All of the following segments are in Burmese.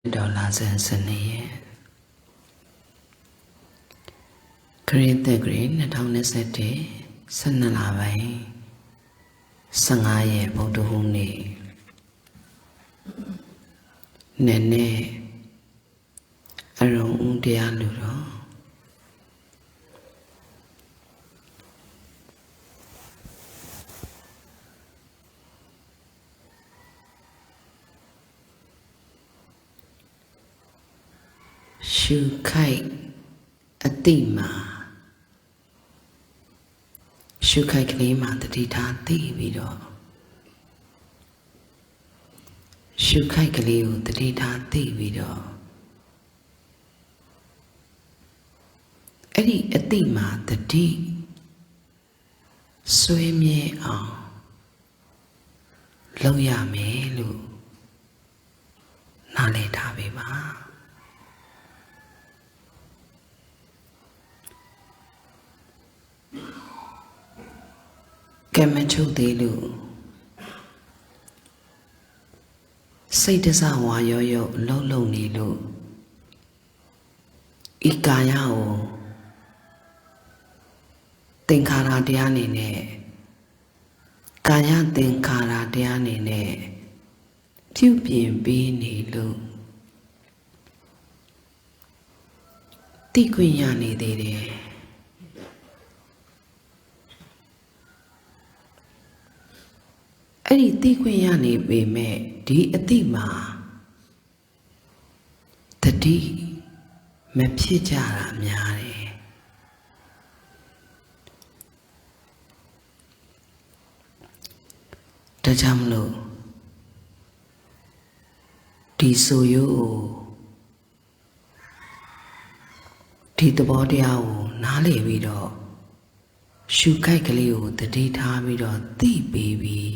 $စနေရဲ့ခရစ်သက်ဂရိ2021 12 လပိုင်း15 ရက်ဗုဒ္ဓဟူးနေ့နေ့နဲ့အရုံဦးတရားလူတော်ရှုခိုက်အတိမှာရှုခိုက်ကလေးမှာတတိထားသိပြီးတော့ရှုခိုက်ကလေးကိုတတိထားသိပြီးတော့အဲ့ဒီအတိမှာတတိဆွေးမြဲအောင်လုပ်ရမယ်လို့နားလည်ထားပေးပါကဲမချုပ်သေးလို့စိတ်တစဝါရောရောလုံနေလို့ဤကာယကိုသင်္ခါရတရားနေနဲ့ကာယသင်္ခါရတရားနေနဲ့ပြုပြင်ပေးနေလို့သိခွင့်ရနေသေးတယ်အဲ့ဒီသိခွင့်ရနေပေမဲ့ဒီအတိမှာတတိမဖြစ်ကြတာများတယ်ဒါကြောင့်မလို့ဒီဆိုရိုးဒီသဘောတရားကိုနားလည်ပြီးတော့ရှုခိုက်ကလေးကိုတတိထားပြီးတော့သိပေးပြီး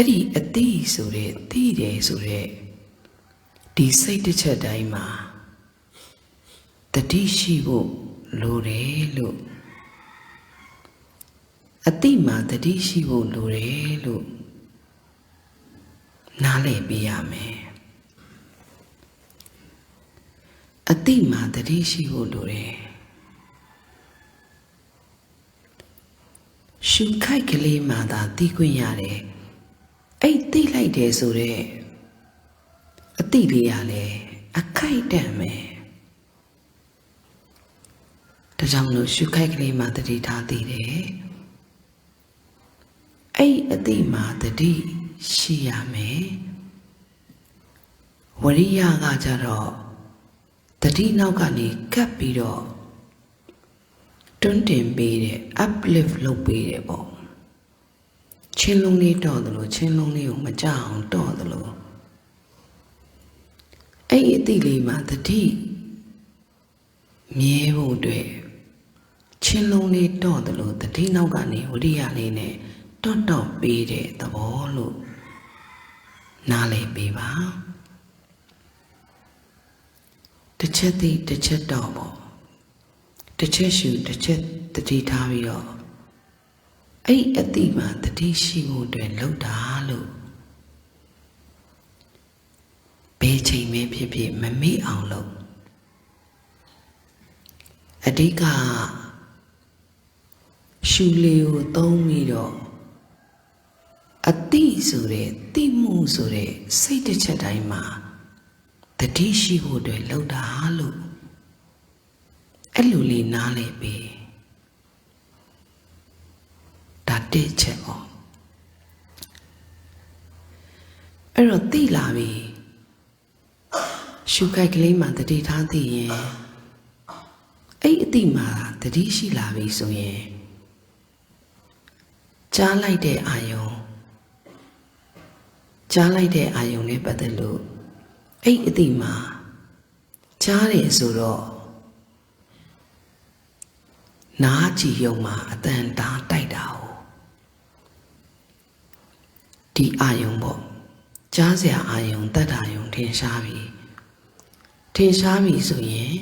အဲ့ဒီအတိဆိုတဲ့သိတယ်ဆိုတဲ့ဒီစိတ်တစ်ချက်တိုင်းမှာတတိရှိဖို့လိုတယ်လို့အတိမှာတတိရှိဖို့လိုတယ်လို့နားလည်ပေးရမယ်အတိမှာတတိရှိဖို့လိုတယ်ရှုခိုက်ကလေးမှာသာသိခွင့်ရတယ်အဲ့သိလိုက်တယ်ဆိုတော့အတိလေးရလဲအခိုက်တန့်မယ်ဒါကြောင့်လို့ရှုခိုက်ကလေးမှာတတိထားသိတယ်အဲ့အတိမှာတတိရှိရမယ်ဝရိယကကြတော့တတိနောက်ကနေကပ်ပြီးတော့တွန်းတင်ပေးတယ် uplift လုပ်ပေးတယ်ပေါ့ချင်းလုံးလေးတော့တယ်လို့ချင်းလုံးလေးကိုမကြအောင်တော့တယ်လို့အဲ့ဒီအတိလေးမှာတတိမြဲဖို့အတွက်ချင်းလုံးလေးတော့တယ်လို့တတိနောက်ကနေဝိရိယလေးနဲ့တော့ပေးတဲ့သဘောလို့နားလည်ပေးပါတစ်ချက်သိတစ်ချက်တော့ပေါ့တစ်ချက်ရှုတစ်ချက်တတိထားပြီးတော့အဲ့အတိမှာတတိရှိဖို့အတွက်လောက်တာလို့ဘယ်ချိန်ပဲဖြစ်ဖြစ်မမေ့အောင်လုပ်အဓိကရှုလေးကိုသုံးပြီးတော့အတိဆိုတဲ့တိမှုဆိုတဲ့စိတ်တစ်ချက်တိုင်းမှာတတိရှိဖို့အတွက်လောက်တာလို့အဲ့လိုလေးနားလည်ပေးဒါတစ်ချက်ပေါ့အဲ့တော့သိလာပြီရှုခိုက်ကလေးမှာတတိထားသိရင်အဲ့အတိမှာတတိရှိလာပြီဆိုရင်ကြားလိုက်တဲ့အာယုံနဲ့ပတ်သက်လို့အဲ့အတိမှာကြားတယ်ဆိုတော့နားကြည့်ရုံမှာအတန်တားတိုက်တာ哦ဒီအာယုံပေါ့ကြားစရာအာယုံတတ်တာယုံထင်ရှားပြီဆိုရင်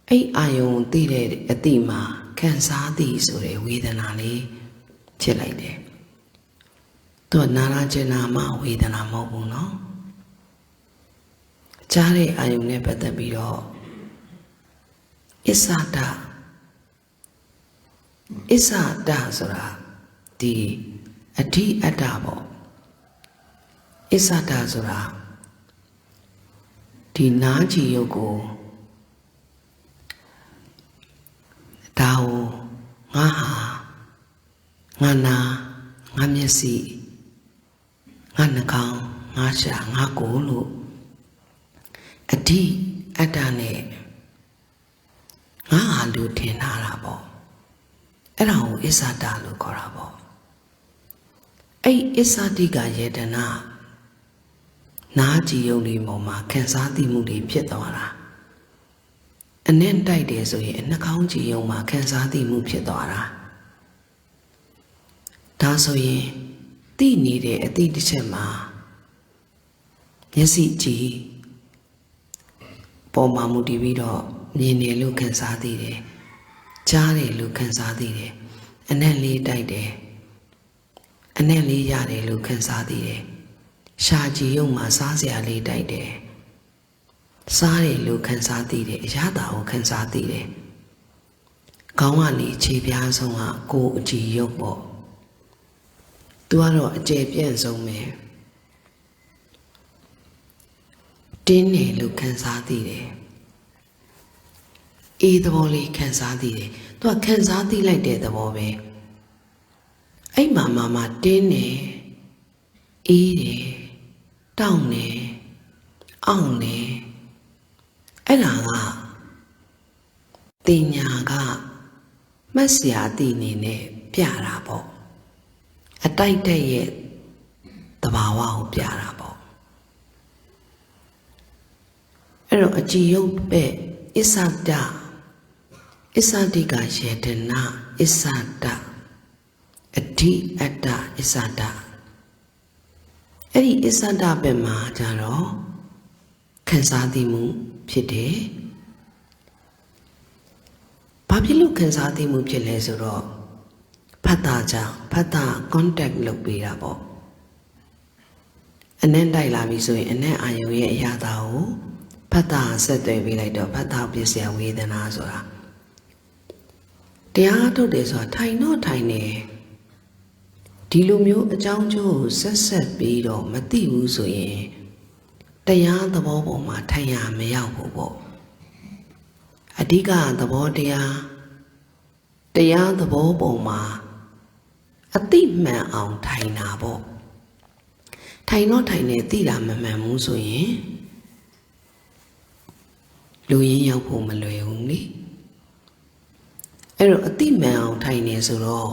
အဲ့အာယုံသိတဲ့အတိမှာခံစားသည်ဆိုတဲ့ဝေဒနာလေးဖြစ်လိုက်တယ်သူကနာနာကျင်နာမှဝေဒနာမဟုတ်ဘူးနော် ကြားတဲ့အာယုံနဲ့ပတ်သက်ပြီးတော့အစ္ဆဒဆိုတာဒီအဋ္ဌိအတ္တပေါ့အစ္ဆဒဆိုတာဒီနားကြည်ရုပ်ကိုဒါကိုငါဟာငါနာငါမျက်စိငါနှာခေါင်းငါရှာငါကိုယ်လို့အဋ္ဌိအတ္တနဲ့ငါဟာလူထင်ထားတာပေါ့အဲ့ဒါကိုအစ္ဆဒလို့ခေါ်တာပေါ့အဲ့အစ္ဆဒိကယေတနာနားကြည်ရုပ်လေးပေါ်မှာခံစားသိမှုတွေဖြစ်သွားတာအနဲ့တိုက်တယ်ဆိုရင်နှာခေါင်းကြည်ရုံမှာခံစားသိမှုဖြစ်သွားတာဒါဆိုရင်သိနေတဲ့အသိတစ်ချက်မှာမျက်စိကြည်ပေါ်မှာမူတည်ပြီးတော့မြင်တယ်လို့ခံစားသိတယ်ကြားတယ်လို့ခံစားသိတယ်အနဲ့လေးတိုက်တယ်အနဲ့လေးရတယ်လို့ခံစားသိတယ်ရှာကြည်ရုံမှာစားစရာလေးတိုက်တယ်စားတယ်လို့ခံစားသိတယ်အရသာကိုခံစားသိတယ်ခေါင်းကနေခြေပြားဆုံးကကိုယ်အကြည်ရုပ်ပေါ့သူကတော့အကျယ်ပြန့်ဆုံးပဲတင်းတယ်လို့ခံစားသိတယ်အေးသဘောလေးခံစားသိတယ်သူကခံစားသိလိုက်တဲ့သဘောပဲအဲ့မှာတင်းတယ်အေးတယ်တောင့်တယ်အောင်တယ်အဲ့ဒါကတင်ညာကမှတ်စရာအသည့်အနေနဲ့ပြတာပေါ့အတိုက်တဲ့ရဲ့သဘာဝကိုပြတာပေါ့အဲ့တော့အကြည်ရုပ်ပဲအစ္ဆဒအစ္ဆဒိကယေတနာအစ္ဆဒအဋ္ဌိအတ္တအစ္ဆဒအဲ့ဒီအစ္ဆဒပဲမှာကြတော့ခံစားသိမှုဖြစ်တယ်ဘာဖြစ်လို့ခံစားသိမှုဖြစ်လဲဆိုတော့ဖတ်တာကြောင့်ဖတ်တာ contact လုပ်ပေးတာပေါ့အနက်တိုက်လာပြီဆိုရင်အနက်အာယုံရဲ့အရာသာကိုဖတ်တာဆက်သွယ်ပေးလိုက်တော့ဖတ်တာပြည့်စရာဝေဒနာဆိုတာတရားထုတ်တယ်ဆိုတာထိုင်တော့ထိုင်နေဒီလိုမျိုးအကြောင်းကျိုးကိုဆက်ပြီးတော့မသိဘူးဆိုရင်တရားသဘောပေါ်မှာထိုင်ရမရောက်ဘူးပေါ့အဓိကသဘောတရားသဘောပေါ်မှာအတိမှန်အောင်ထိုင်တာပေါ့ထိုင်တော့ထိုင်နေသိတာမမှန်ဘူးဆိုရင်လူရင်းရောက်ဖို့မလွယ်ဘူးလေအဲ့တော့အတိမှန်အောင်ထိုင်နေဆိုတော့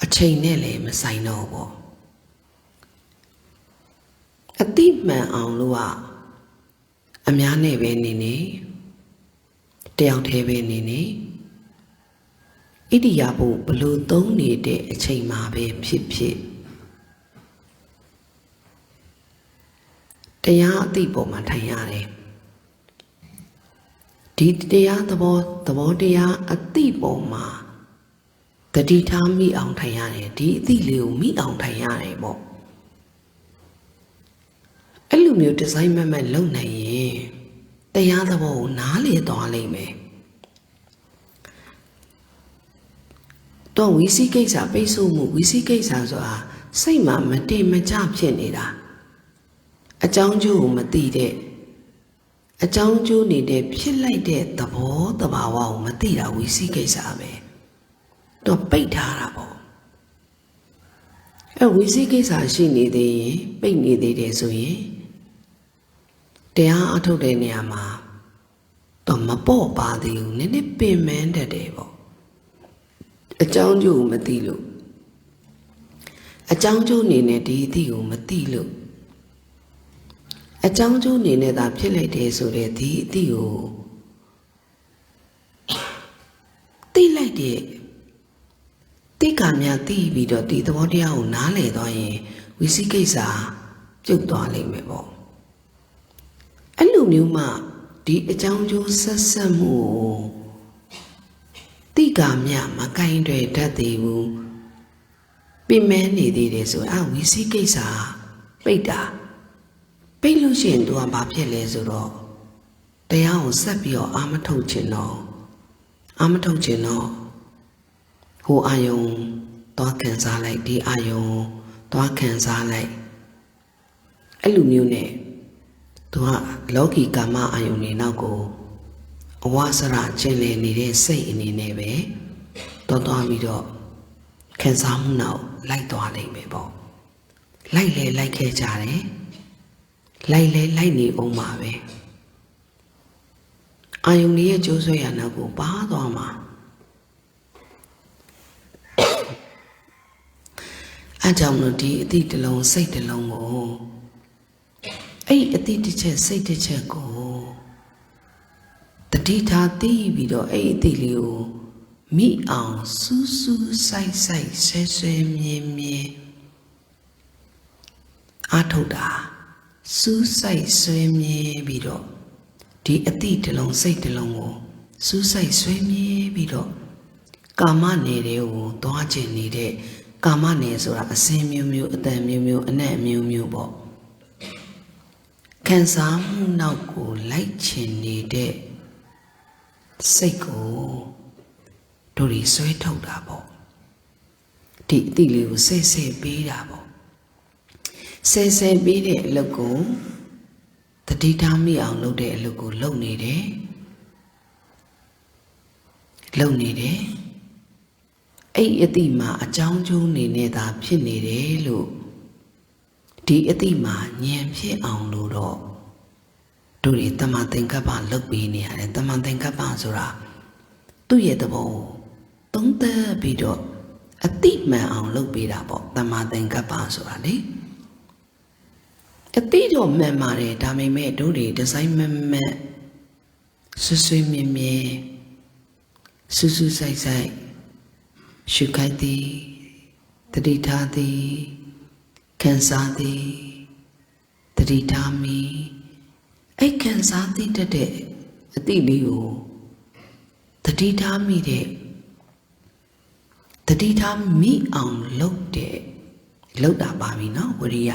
အချိန်နဲ့လည်းမဆိုင်တော့ဘူးအတိမှန်အောင်လို့ကအများနဲ့ပဲနေနေတယောက်တည်းပဲနေနေဣတိယဘုဘလို့သုံးနေတဲ့အချိန်မှာပဲဖြစ်တရားအသိပေါ်မှာထိုင်ရတယ်ဒီတရားသဘောတရားအသိပေါ်မှာတတိထားမိအောင်ထိုင်ရတယ်ဒီအသိလေးကိုမိအောင်ထိုင်ရတယ်ပေါ့အဲ့လိုမျိုးဒီဇိုင်းမတ်လုပ်နိုင်ရင်တရားသဘောကိုနားလေသွားလိမ့်မယ်တော့ဝီစီကိစ္စပိတ်ဆို့မှုဝီစီကိစ္စဆိုတာစိတ်မှာမတည်မကြဖြစ်နေတာအကြောင်းကျိုးကိုမသိတဲ့အကြောင်းကျိုးနေတဲ့ဖြစ်လိုက်တဲ့သဘောတဘာဝကိုမသိတာဝီစီကိစ္စပဲတော့ပိတ်ထားတာပေါ့ဝီစီကိစ္စရှိနေသေးရင်ပိတ်နေသေးတယ်ဆိုရင်တရားအထုတ်တဲ့နေရာမှာတော့မပေါ့ပါသေးဘူးနည်းနည်းပင်ပန်းတတ်တယ်ပေါ့အကြောင်းကျိုးကိုမသိလို့အကြောင်းကျိုးအနေနဲ့ဒီအသည့်ကိုမသိလို့အကြောင်းကျိုးအနေနဲ့သာဖြစ်လိုက်တယ်ဆိုတဲ့ဒီအသည့်ကိုသိလိုက်တဲ့တိက္ခာများသိပြီးတော့ဒီသဘောတရားကိုနားလည်သွားရင်ဝီစီကိစ္စပြုတ်သွားလိမ့်မယ်ပေါ့အဲ့လိုမျိုးမှဒီအကြောင်းကျိုးဆက်မှုကိုတိက္ခာများမကင်တွေတတ်သေးဘူးပြင်းမဲနေသေးတယ်ဆိုဝီစီကိစ္စပိတ်တာ ပိတ်လို့ရှိရင် तू ကဘာဖြစ်လဲဆိုတော့တရားကိုဆက်ပြီးတော့အာမထုတ်ချင်တော့ဟိုအာယုံသွားခံစားလိုက်ဒီအာယုံသွားခံစားလိုက်အဲ့လိုမျိုးနဲ့ तू ကလောကီကာမအာယုံတွေနောက်ကိုအဝဆရကျင်လည်နေတဲ့စိတ်အနေနဲ့ပဲသွားပြီးတော့ခံစားမှုနောက်လိုက်သွားလိမ့်မယ်ပေါ့လိုက်လေလိုက်ခဲ့ကြတယ်လိုက်လေလိုက်နေအောင်ပါပဲအာယုန်ရဲ့ကြိုးဆွဲရနောက်ကိုပါသွားမှာအကြောင်းလို့ဒီအတိတစ်လုံးစိတ်တစ်လုံးကိုအဲ့အတိတစ်ချက်စိတ်တစ်ချက်ကိုတတိထားသိပြီးတော့အဲ့အတိလေးကိုမိအောင်စူးစူးဆိုင်ဆိုင်ဆွဲမြင်အားထုတ်တာစူးဆိုင်ဆွဲမြင်ပြီးတော့ဒီအတိတစ်လုံးစိတ်တစ်လုံးကိုစူးဆိုင်ဆွဲမြင်ပြီးတော့ကာမနယ်တွေကိုသွားကျင်နေတဲ့ကာမနယ်ဆိုတာအစင်းမျိုးမျိုးအတန်မျိုးမျိုးအနက်မျိုးမျိုးပေါ့ခံစားမှုနောက်ကိုလိုက်ချင်နေတဲ့စိတ်ကိုတို့ဒီဆွဲထုတ်တာပေါ့ဒီအတိလေးကိုဆဲပေးတာပေါ့ဆဲပေးတဲ့အလုပ်ကိုတတိထားမိအောင်လုပ်တဲ့အလုပ်ကိုလုပ်နေတယ်အဲ့အတိမှာအကြောင်းကျိုးနေနေတာဖြစ်နေတယ်လို့ဒီအတိမှာဉာဏ်ဖြစ်အောင်လို့တော့တို့ဒီတမန်သင်္ကပ္ပလုပ်ပေးနေရတယ်တမန်သင်္ကပ္ပဆိုတာသူ့ရဲ့သဘောသုံးသပ်ပြီးတော့အတိမှန်အောင်လုပ်ပေးတာပေါ့တမန်သင်္ကပ္ပဆိုတာလေအတိတော့မှန်ပါတယ်ဒါပေမဲ့တို့တွေဒီဇိုင်းမဆွေမြင်စူးဆိုင်ရှုခိုက်သည်တတိထားသည်ခံစားသည်တတိထားမိအဲ့ခံစားသိတဲ့အတိလေးကိုတတိထားမိတဲ့တတိထားမိအောင်လုပ်တာပါပြီနော်ဝရိယ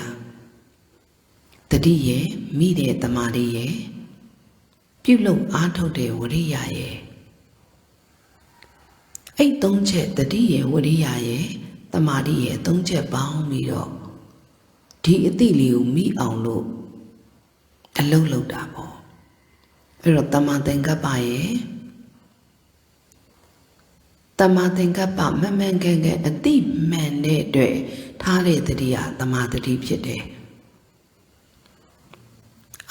တတိရဲ့မိတဲ့တမာတိရဲ့ပြုလုပ်အားထုတ်တဲ့ဝရိယရဲ့အဲ့သုံးချက်တတိရဲ့ဝရိယရဲ့တမာတိရဲ့သုံးချက်ပေါင်းပြီးတော့ဒီအတိလေးကိုမိအောင်လို့အလုပ်လုပ်တာပေါ့အဲ့တော့တမန်သင်္ကပ္ပရဲ့တမန်သင်္ကပ္ပမမှန်ကန်အတိမှန်တဲ့အတွက်ထားတဲ့တတိယတမာတိဖြစ်တယ်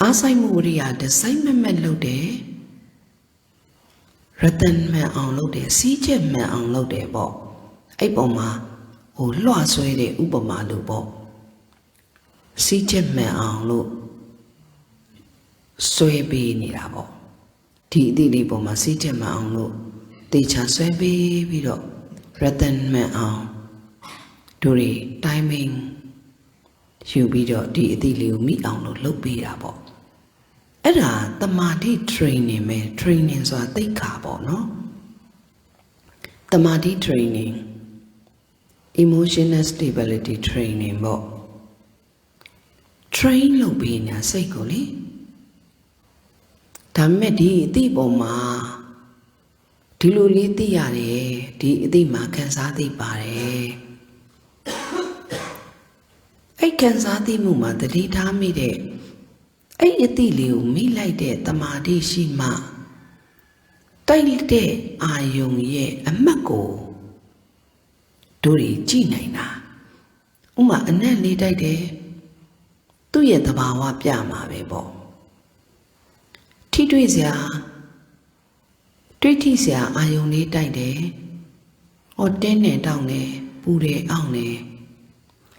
အားဆိုင်မှုဝရိယဒီဇိုင်းမလုပ်တယ်ရတန်မှန်အောင်လုပ်တယ်စီးချက်မှန်အောင်လုပ်တယ်ပေါ့အဲ့ပုံမှာဟိုလွှတ်ဆွဲတဲ့ဥပမာလို့ပေါ့စီးချက်မှန်အောင်လို့ဆွဲပေးနေတာပေါ့ဒီအသည့်လေးပုံမှာစီးချက်မှန်အောင်လို့တေချာဆွဲပေးပြီးတော့ရတန်မှန်အောင်တို့တွေ timing ယူပြီးတော့ဒီအသည့်လေးကိုမိအောင်လို့လုပ်ပေးတာပေါ့အဲ့ဒါတမာတိ training ပဲ training ဆိုတာသိက္ခာပေါ့နော်တမာတိ training emotional stability training ပေါ့ train လုပ်ပေးနေတာစိတ်ကိုလေဒါပေမဲ့ဒီအသည့်ပုံမှာဒီလိုလေးသိရတယ်ဒီအသည့်မှာခံစားသိပါတယ်အဲ့ခံစားသိမှုမှာတတိထားမိတဲ့အဲ့အတိလေးကိုမိလိုက်တဲ့တမာတိရှိမှတိုက်တဲ့အာယုံရဲ့အမှတ်ကိုတို့တွေကြည့်နိုင်တာဥမာအနက်လေးတိုက်တယ်သူ့ရဲ့သဘာဝပြမှာပဲပေါ့ထိတွေ့စရာတွေးထိစရာအာယုံလေးတိုက်တယ်ဟောတင်းနေတောင်းနေပူတယ်အောင့်နေ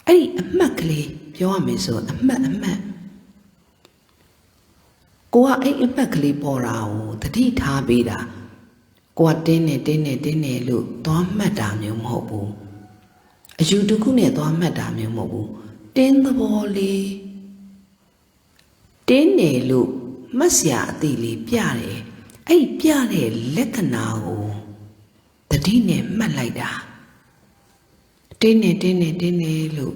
အဲ့ဒီအမှတ်ကလေးပြောရမယ်ဆိုအမှတ်ကိုကအဲ့အမှတ်ကလေးပေါ်တာကိုတတိထားပေးတာကိုကတင်းနေလို့သွားမှတ်တာမျိုးမဟုတ်ဘူးအယူတစ်ခုနဲ့သွားမှတ်တာမျိုးမဟုတ်ဘူးတင်းသဘောလေးတင်းနေလို့မှတ်စရာအသေးလေးပြတယ်အဲ့ပြတဲ့လက္ခဏာကိုတတိနဲ့မှတ်လိုက်တာတင်းနေလို့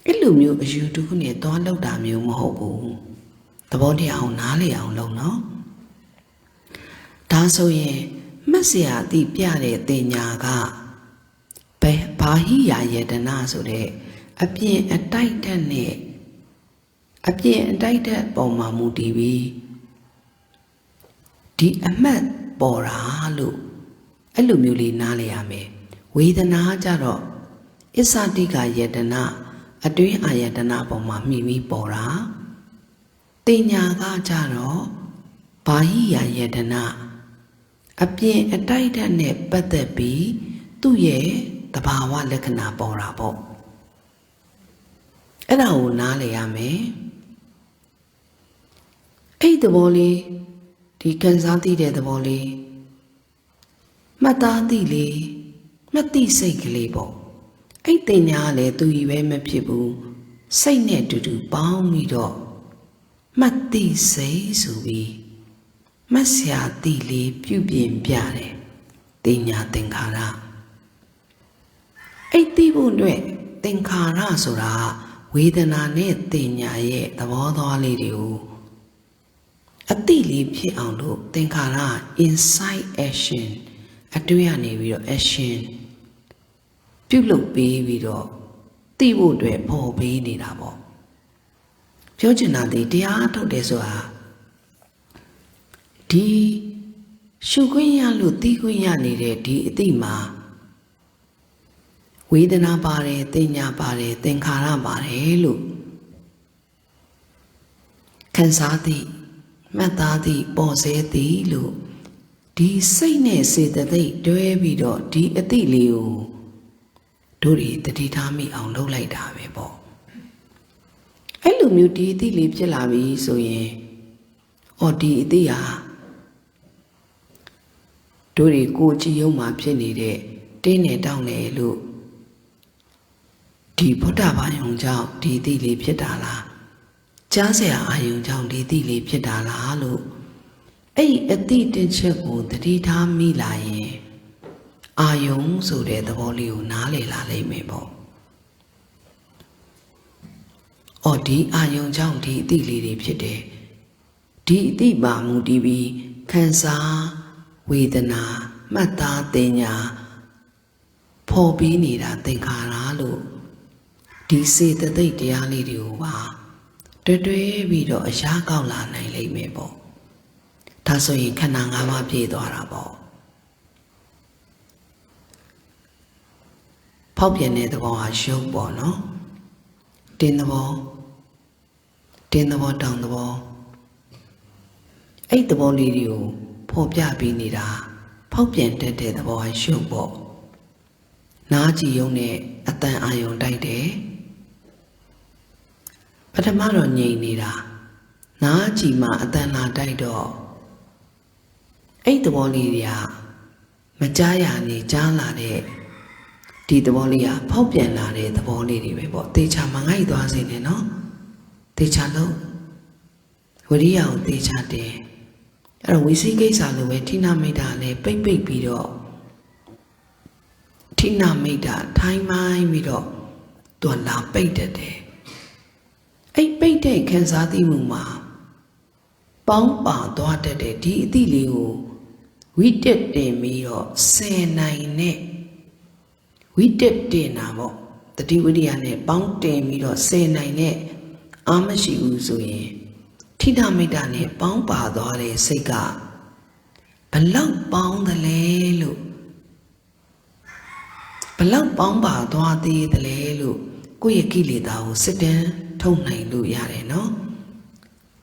အဲ့လိုမျိုးအယူတူးနဲ့သွားလောက်တာမျိုးမဟုတ်ဘူးသဘောတရားအောင်နားလေအောင်လုပ်နော်ဒါဆိုရင်မှတ်စရာအတိပြတဲ့တင်ညာကဘာဟိယာယတနာဆိုတဲ့အပြင်အတိုက်တက်နဲ့အပြင်အတိုက်တက်ပုံမှာမူတည်ပြီးဒီအမှတ်ပေါ်တာလို့အဲ့လိုမျိုးလေးနားလေရမယ်ဝေဒနာကြတော့အစ္ဆတိကယတနာအတွင်းအာယတနာပုံမှာမှီပြီးပေါ်တာတင်ညာကကြတော့ဘာဟိယာယတနာအပြင်အတိုက်တက်နဲ့ပတ်သက်ပြီးသူ့ရဲ့တဘာဝလက္ခဏာပေါ်တာပေါ့အဲ့ဒါကိုနားလေရမယ်အဲ့သဘောလေးဒီခံစားသိတဲ့သဘောလေးမှတ်သားသိလေးမှတ်သိစိတ်ကလေးပေါ့အဲ့တင်ညာကလည်းသူကြီးပဲမဖြစ်ဘူးစိတ်နဲ့တူတူပေါင်းပြီးတော့မှတ်သိစိတ်ဆိုပြီးမှတ်စရာသိလေးပြုပြင်ပြတယ်တင်ညာသင်္ခါရအဲ့သိဖို့အတွက်သင်္ခါရဆိုတာဝေဒနာနဲ့တင်ညာရဲ့သဘောသွားလေးတွေကိုအတိလေးဖြစ်အောင်လို့သင်္ခါရ inside action အတွင်းကနေပြီးတော့ action ပြုလုပ်ပေးပြီးတော့သိဖို့အတွက်ပေါ်ပေးနေတာပေါ့ပြောချင်တာဒီတရားထုတ်တယ်ဆိုတာဒီရှုခွင့်ရလို့သိခွင့်ရနေတဲ့ဒီအတိမှာဝေဒနာပါတယ်တင်ညာပါတယ်သင်္ခါရပါတယ်လို့ခံစားသည့်မှတ်သားသည့်ပေါ်စေသည်လို့ဒီစိတ်နဲ့စေတသိက်တွဲပြီးတော့ဒီအတိလေးကိုတို့တွေတတိထားမိအောင်လုပ်လိုက်တာပဲပေါ့အဲ့လိုမျိုးဒီအတိလေးဖြစ်လာပြီဆိုရင်ဒီအတိဟာတို့တွေကိုကြည်ယုံမှဖြစ်နေတဲ့တင်းနဲ့တောင်းတယ်လို့ဒီဗုဒ္ဓဘာယုံကြောင့်ဒီအတိလေးဖြစ်တာလားကြားစရာအာယုံကြောင့်ဒီအတိလေးဖြစ်တာလားလို့အဲ့ဒီအတိတင်ချက်ကိုတတိထားမိလာရင်အာယုံဆိုတဲ့သဘောလေးကိုနားလည်လာလိမ့်မယ်ပေါ့ဒီအာယုံကြောင့်ဒီအတိလေးတွေဖြစ်တယ်ဒီအတိပါမူတည်ပြီးခံစားဝေဒနာမှတ်သားတင်ညာဖော်ပြီးနေတာသင်္ခါရလို့ဒီစေတသိက်တရားလေးတွေကိုပါတွဲပြီးတော့အရာကောက်လာနိုင်လိမ့်မယ်ပေါ့ဒါဆိုရင်ခန္ဓာ၅ပါးပြည့်သွားတာပေါ့ဖောက်ပြန်တဲ့သဘောဟာရုပ်ပေါ့နော်တင်းသဘောတောင်သဘောအဲ့သဘောလေးတွေကိုဖော်ပြပြီးနေတာဖောက်ပြန်တတ်တဲ့သဘောဟာရုပ်ပေါ့နားကြည့်ရုံနဲ့အတန်အာယုံတိုက်တယ်ပထမတော့ငြိမ်နေတာနားကြည့်မှအတန်လာတိုက်တော့အဲ့သဘောလေးတွေကမကြားရနေကြားလာတဲ့ဒီသဘောလေးကဖောက်ပြန်လာတဲ့သဘောလေးတွေပဲပေါ့တေချာမငိုက်သွားစေနဲ့နော်တေချာလို့ဝရိယကိုတေချာတယ်အဲ့တော့ဝိသိကိစ္စလိုပဲဌိနမိတ်တာလည်းပိတ်ပြီးတော့ဌိနမိတ်တာထိုင်းမိုင်းပြီးတော့သူကလာပိတ်တတ်တယ်အဲ့ပိတ်တဲ့ခံစားသိမှုမှာပေါင်းပါသွားတတ်တဲ့ဒီအသည့်လေးကိုဝိတက်တင်ပြီးတော့ဆယ်နိုင်နဲ့ဝိတက်တင်တာပေါ့တတိဝိရိယနဲ့ပေါင်းတင်ပြီးတော့ဆယ်နိုင်နဲ့အာမရှိဘူးဆိုရင်ထိဋ္ဌမိတ္တနဲ့ပေါင်းပါသွားတဲ့စိတ်ကဘလောက်ပေါင်းသလဲလို့ဘလောက်ပေါင်းပါသွားသေးသလဲလို့ကိုယ့်ရဲ့ကိလေသာကိုစစ်တမ်းထုတ်နိုင်လို့ရတယ်နော်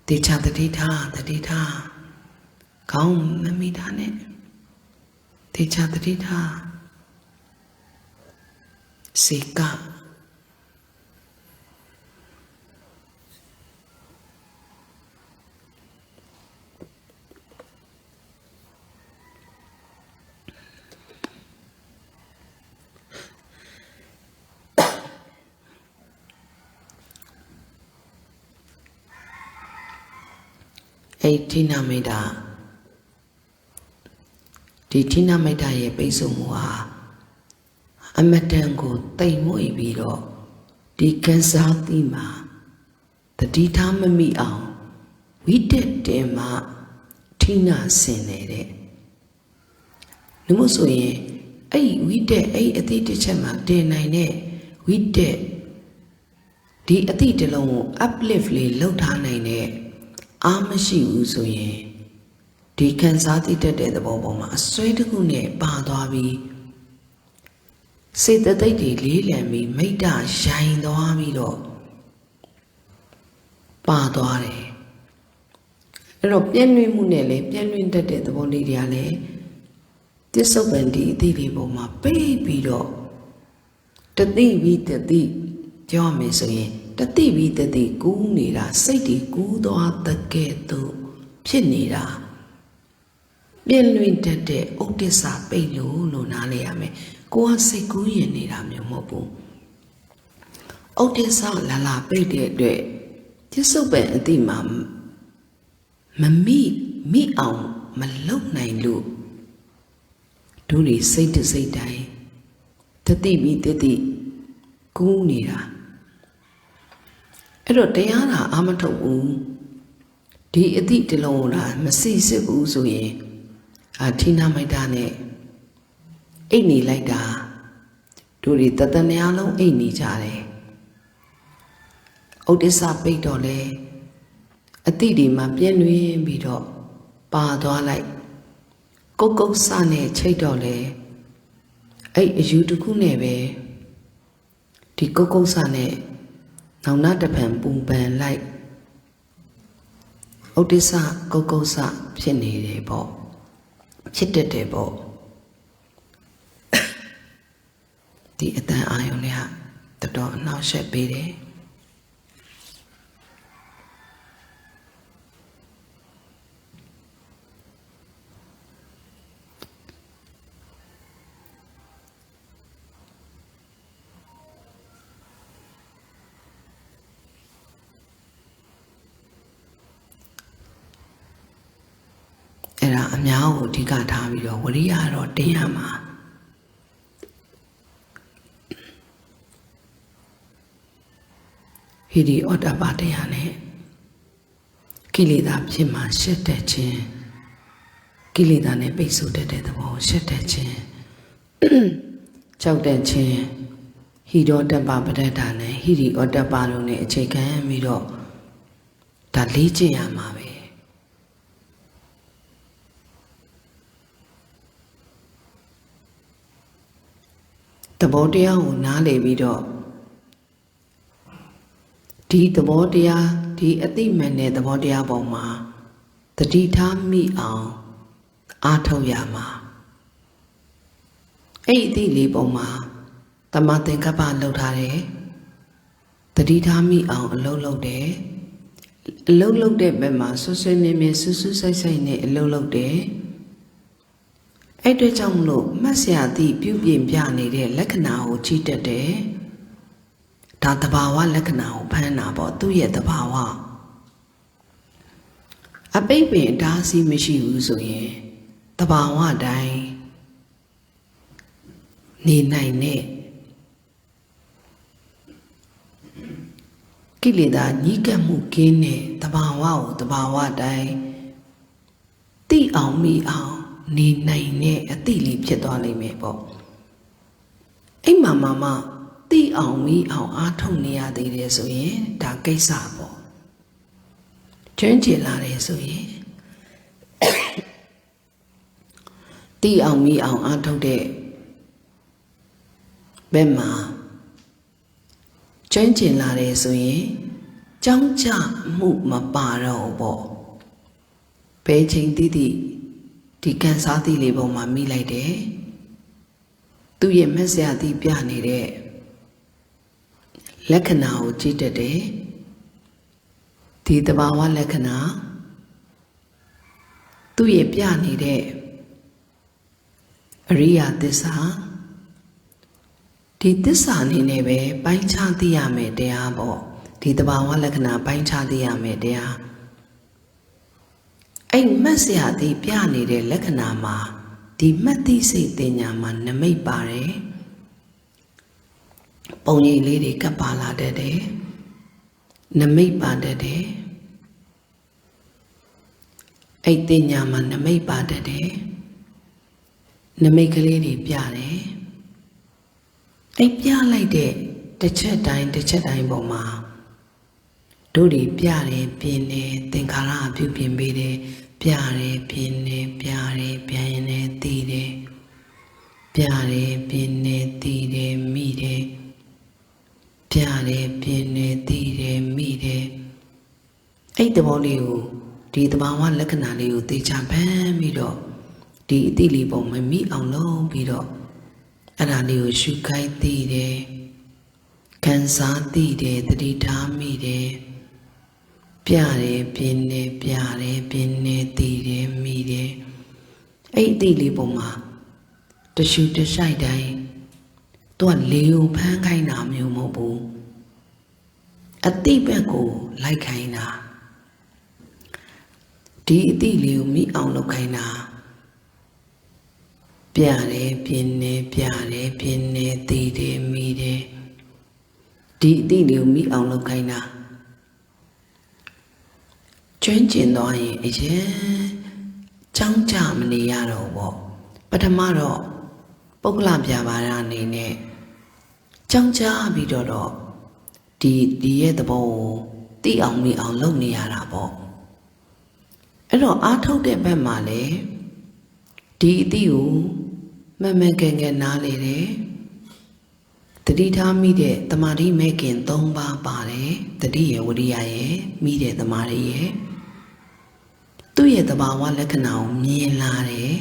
တေချာတတိထားခေါင်းမမိတာနဲ့တေချာတတိထားစေကအဲ့ဌိနမိတ္တဒီဌိနမိတ္တရဲ့ပိတ်ဆို့မှုဟာအမတန်ကိုတိမ်မွေ့ပြီးတော့ဒီ ဒီကန်စားသီးမှာတတိထားမမိအောင်ဝိတက်တင်မှထိနာဆင်နေတဲ့နှမို့ဆိုရင်အဲ့ဝိတက်အဲ့အတိတစ်ချက်မှာတင်နိုင်တဲ့ဝိတက်ဒီအတိတစ်လုံးကို uplift လေးလှုပ်ထားနိုင်တဲ့အားမရှိဘူးဆိုရင်ဒီကန်စားသီးတက်တဲ့သဘောပေါ်မှာအစွဲတစ်ခုနဲ့ပါသွားပြီးစေတသိက်တွေလေးလံပြီးမိတ္တရိုင်သွားပြီးတော့ပါသွားတယ်အဲ့တော့ပြည့်လွင်မှုနဲ့လေပြည့်လွင်တတ်တဲ့သဘောလေးတွေကလည်းတစ္ဆုတ်ပန်ဒီအသည့်လေးပေါ်မှာပိတ်ပြီးတော့တတိပြီးတတိပြောရမယ်ဆိုရင်တတိပြီးတတိကူးနေတာစိတ်တွေကူးသွားတဲ့ကဲ့သို့ဖြစ်နေတာပြည့်လွင်တတ်တဲ့ဥဒ္ဒစ္စပိတ်လို့နားလဲရမယ်ကိုကစိတ်ကူးရင်နေတာမျိုးမဟုတ်ဘူးဥဒိစ္စလာပိတ်တဲ့အတွက်တစ္ဆုတ်ပန်အတိမှာမမိအောင်မလုံနိုင်လို့ဒုတွေစိတ်တစိတ်တိုင်းတတိပြီးတတိကူးနေတာအဲ့တော့တရားတာအာမထုတ်ဘူးဒီအတိတလုံးလာမစိစစ်ဘူးဆိုရင်ထိနာမိုက်တာနဲ့အိတ်နေလိုက်တာတို့တွေတဏှာလုံးအိတ်နေကြတယ်ဥဒိစ္စပိတ်တော့လေအတိဒီမှာပြင်းလွင်ပြီးတော့ပါသွားလိုက်ကုတ်ကုတ်စနဲ့ချိတ်တော့လေအဲ့အယူတစ်ခုနဲ့ပဲဒီကုတ်ကုတ်စနဲ့နောင်နာတပံပူပန်လိုက်ဥဒိစ္စကုတ်ကုတ်စဖြစ်နေတယ်ပေါ့ဖြစ်တတ်တယ်ပေါ့ဒီအတန်အာယုံလေးကတော်တော်အနှောက်အယှက်ပေးတယ်အဲ့ဒါအများကိုအဓိကထားပြီးတော့ဝရိယတော့တင်းရမှာဟိရိဩတ္တပတရားနဲ့ကိလေသာဖြစ်မှရှက်တက်ခြင်းကိလေသာနဲ့ပိတ်ဆို့တတ်တဲ့သဘောရှက်တက်ခြင်းကြောက်တက်ခြင်းဟိရိဩတ္တပပဋ္ဌာန်းနဲ့ဟိရိဩတ္တပလုံးနဲ့အခြေခံပြီးတော့ဒါလေ့ကျင့်ရမှာပဲသဘောတရားကိုနားလည်ပြီးတော့ဒီသဘောတရားဒီအတိမှန်တဲ့သဘောတရားပေါ်မှာတတိထားမိအောင်အားထုတ်ရမှာအဲ့ဒီလေးပေါ်မှာတမသင်္ကပ္ပလုပ်ထားတယ်တတိထားမိအောင်အလုံးလုံးတယ်အလုံးလုံးတဲ့ဘက်မှာဆွဆွမြဲမြဲဆူဆူဆိုင်ဆိုင်နဲ့အလုံးလုံးတယ်အဲ့အတွက်ကြောင့်မလို့မှတ်စရာသည့်ပြုပြင်ပြနေတဲ့လက္ခဏာကိုကြည့်တတ်တယ်ဒါတဘာဝလက္ခဏာကိုဖမ်းတာပေါ့သူ့ရဲ့တဘာဝအပိတ်ပင်အတားအဆီးမရှိဘူးဆိုရင်တဘာဝတိုင်းနေနိုင်တဲ့ကိလေသာညှိကပ်မှုကင်းတဲ့တဘာဝကိုတဘာဝတိုင်းသိအောင်မိအောင်နေနိုင်တဲ့အတိလေးဖြစ်သွားလိမ့်မယ်ပေါ့အိမ်မှာသိအောင်မိအောင်အားထုတ်နေရသေးတယ်ဆိုရင်ဒါကိစ္စပေါ့ကျွမ်းကျင်လာတယ်ဆိုရင်သိအောင်မိအောင်အားထုတ်တဲ့ဘက်မှာကျွမ်းကျင်လာတယ်ဆိုရင်ကြောင်းကြမှုမပါတော့ပေါ့ဘယ်ချိန်တိတိဒီကန်စားသည့်လေးပုံမှာမိလိုက်တယ်သူ့ရဲ့မက်စရာသည့်ပြနေတဲ့လက္ခဏာကိုကြည့်တတ်တယ်ဒီတဘာဝလက္ခဏာသူ့ရဲ့ပြနေတဲ့အရိယာသစ္စာဒီသစ္စာအနေနဲ့ပဲပိုင်းခြားသိရမယ်တရားပေါ့ဒီတဘာဝလက္ခဏာပိုင်းခြားသိရမယ်တရားအဲ့မှတ်စရာသည့်ပြနေတဲ့လက္ခဏာမှာဒီမှတ်သိစိတ်တင်ညာမှာနမိတ်ပါတယ် ပုံရိပ်လေးတွေကပ်ပါလာတတ်တယ်နမိတ်ပါတတ်တယ်အဲ့ဒီညာမှာနမိတ်ပါတတ်တယ်နမိတ်ကလေးတွေပြတယ်အဲ့ပြလိုက်တဲ့တစ်ချက်တိုင်းပေါ်မှာတို့တွေပြတယ်ပြင်တယ်သင်္ခါရပြုပြင်ပေးတယ်ပြတယ်ပြင်တယ်ပြတယ်ပြန်ရင်လည်းသိတယ်ပြတယ်ပြင်တယ်သိတယ်မိတယ်ပြတယ်ပြင်တယ်သိတယ်မိတယ်အဲ့သဘောလေးကိုဒီသဘာဝလက္ခဏာလေးကိုသိချပန်းပြီးတော့ဒီအတိလေးပုံမမိအောင်လုပ်ပြီးတော့အဲ့ဒါလေးကိုရှုခိုင်းသိတယ်ခံစားသိတယ်သတိထားမိတယ်ပြတယ်ပြင်တယ်ပြတယ်ပြင်တယ်သိတယ်မိတယ်အဲ့အတိလေးပုံမှာတရှုတရှိုက်တိုင်းသူကလေကိုဖမ်းခိုင်းတာမျိုးမဟုတ်ဘူးအတိဘက်ကိုလိုက်ခိုင်းတာဒီအတိလေးကိုမိအောင်လုပ်ခိုင်းတာပြတယ်ပြင်တယ်ပြတယ်ပြင်တယ်သိတယ်မိတယ်ဒီအတိလေးကိုမိအောင်လုပ်ခိုင်းတာကျွမ်းကျင်သွားရင်အရင်ကြောင်းကြမနေရတော့ဘောပထမတော့ပုဂ္ဂလပြပါရအနေနဲ့ကြောင်းကြပြီးတော့ဒီရဲ့သဘောကိုသိအောင်မိအောင်လုပ်နေရတာပေါ့အဲ့တော့အားထုတ်တဲ့ဘက်မှာလေဒီအသိကိုမှန်မှန်ကန်ကန်နားလေတယ်တတိထားမိတဲ့တမာတိမဲခင်၃ပါးပါတယ်တတိရဝရိယရဲ့မိတဲ့တမာတိရဲ့သူ့ရဲ့သဘာဝလက္ခဏာကိုမြင်လာတယ်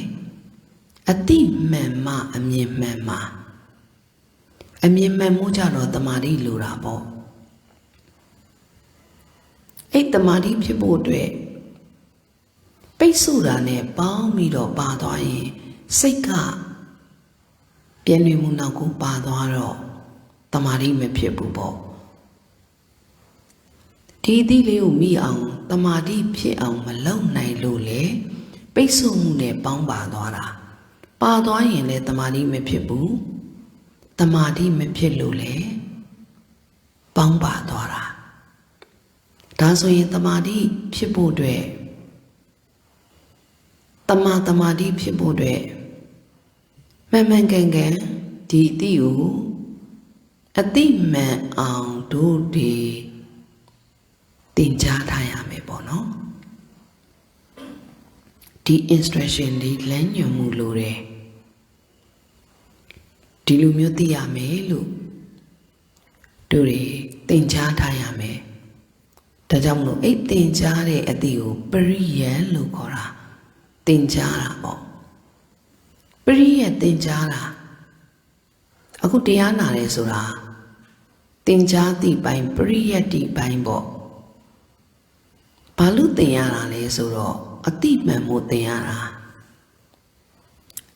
အတိမှန်မှအမြင်မှန်မှအမြင်မှန်မှုကြတော့တမာတိလိုတာပေါ့အဲ့တမာတိဖြစ်ဖို့အတွက်ပိတ်ဆို့တာနဲ့ပေါင်းပြီးတော့ပါသွားရင်စိတ်ကပြည့်နေမှုနောက်ကိုပါသွားတော့တမာတိမဖြစ်ဘူးပေါ့ဒီအသည့်လေးကိုမိအောင်တမာတိဖြစ်အောင်မလုပ်နိုင်လို့လေပိတ်ဆို့မှုနဲ့ပေါင်းပါသွားတာပါသွားရင်လည်းတမာတိမဖြစ်ဘူးတမာတိမဖြစ်လို့လေပေါင်းပါသွားတာဒါဆိုရင်တမာတိဖြစ်ဖို့အတွက်တမာတိဖြစ်ဖို့အတွက်မှန်မှန်ကန်ကန်ဒီအသည့်ကိုအတိမှန်အောင်တို့ဒီသင်ကြားထားရမယ်ပေါ့နော်ဒီ instruction လေးလမ်းညွှန်မှုလိုတယ်ဒီလိုမျိုးသိရမယ်လို့တို့တွေသင်ကြားထားရမယ်ဒါကြောင့်မလို့အဲ့သင်ကြားတဲ့အသည့်ကိုပရိယံလို့ခေါ်တာသင်ကြားတာပေါ့ပရိယံသင်ကြားတာအခုတရားနာတယ်ဆိုတာသင်ကြားသည့်ပိုင်းပရိယတ္တိပိုင်းပေါ့ဘာလို့သင်ရတာလဲဆိုတော့အတိမှန်မှုသင်ရတာ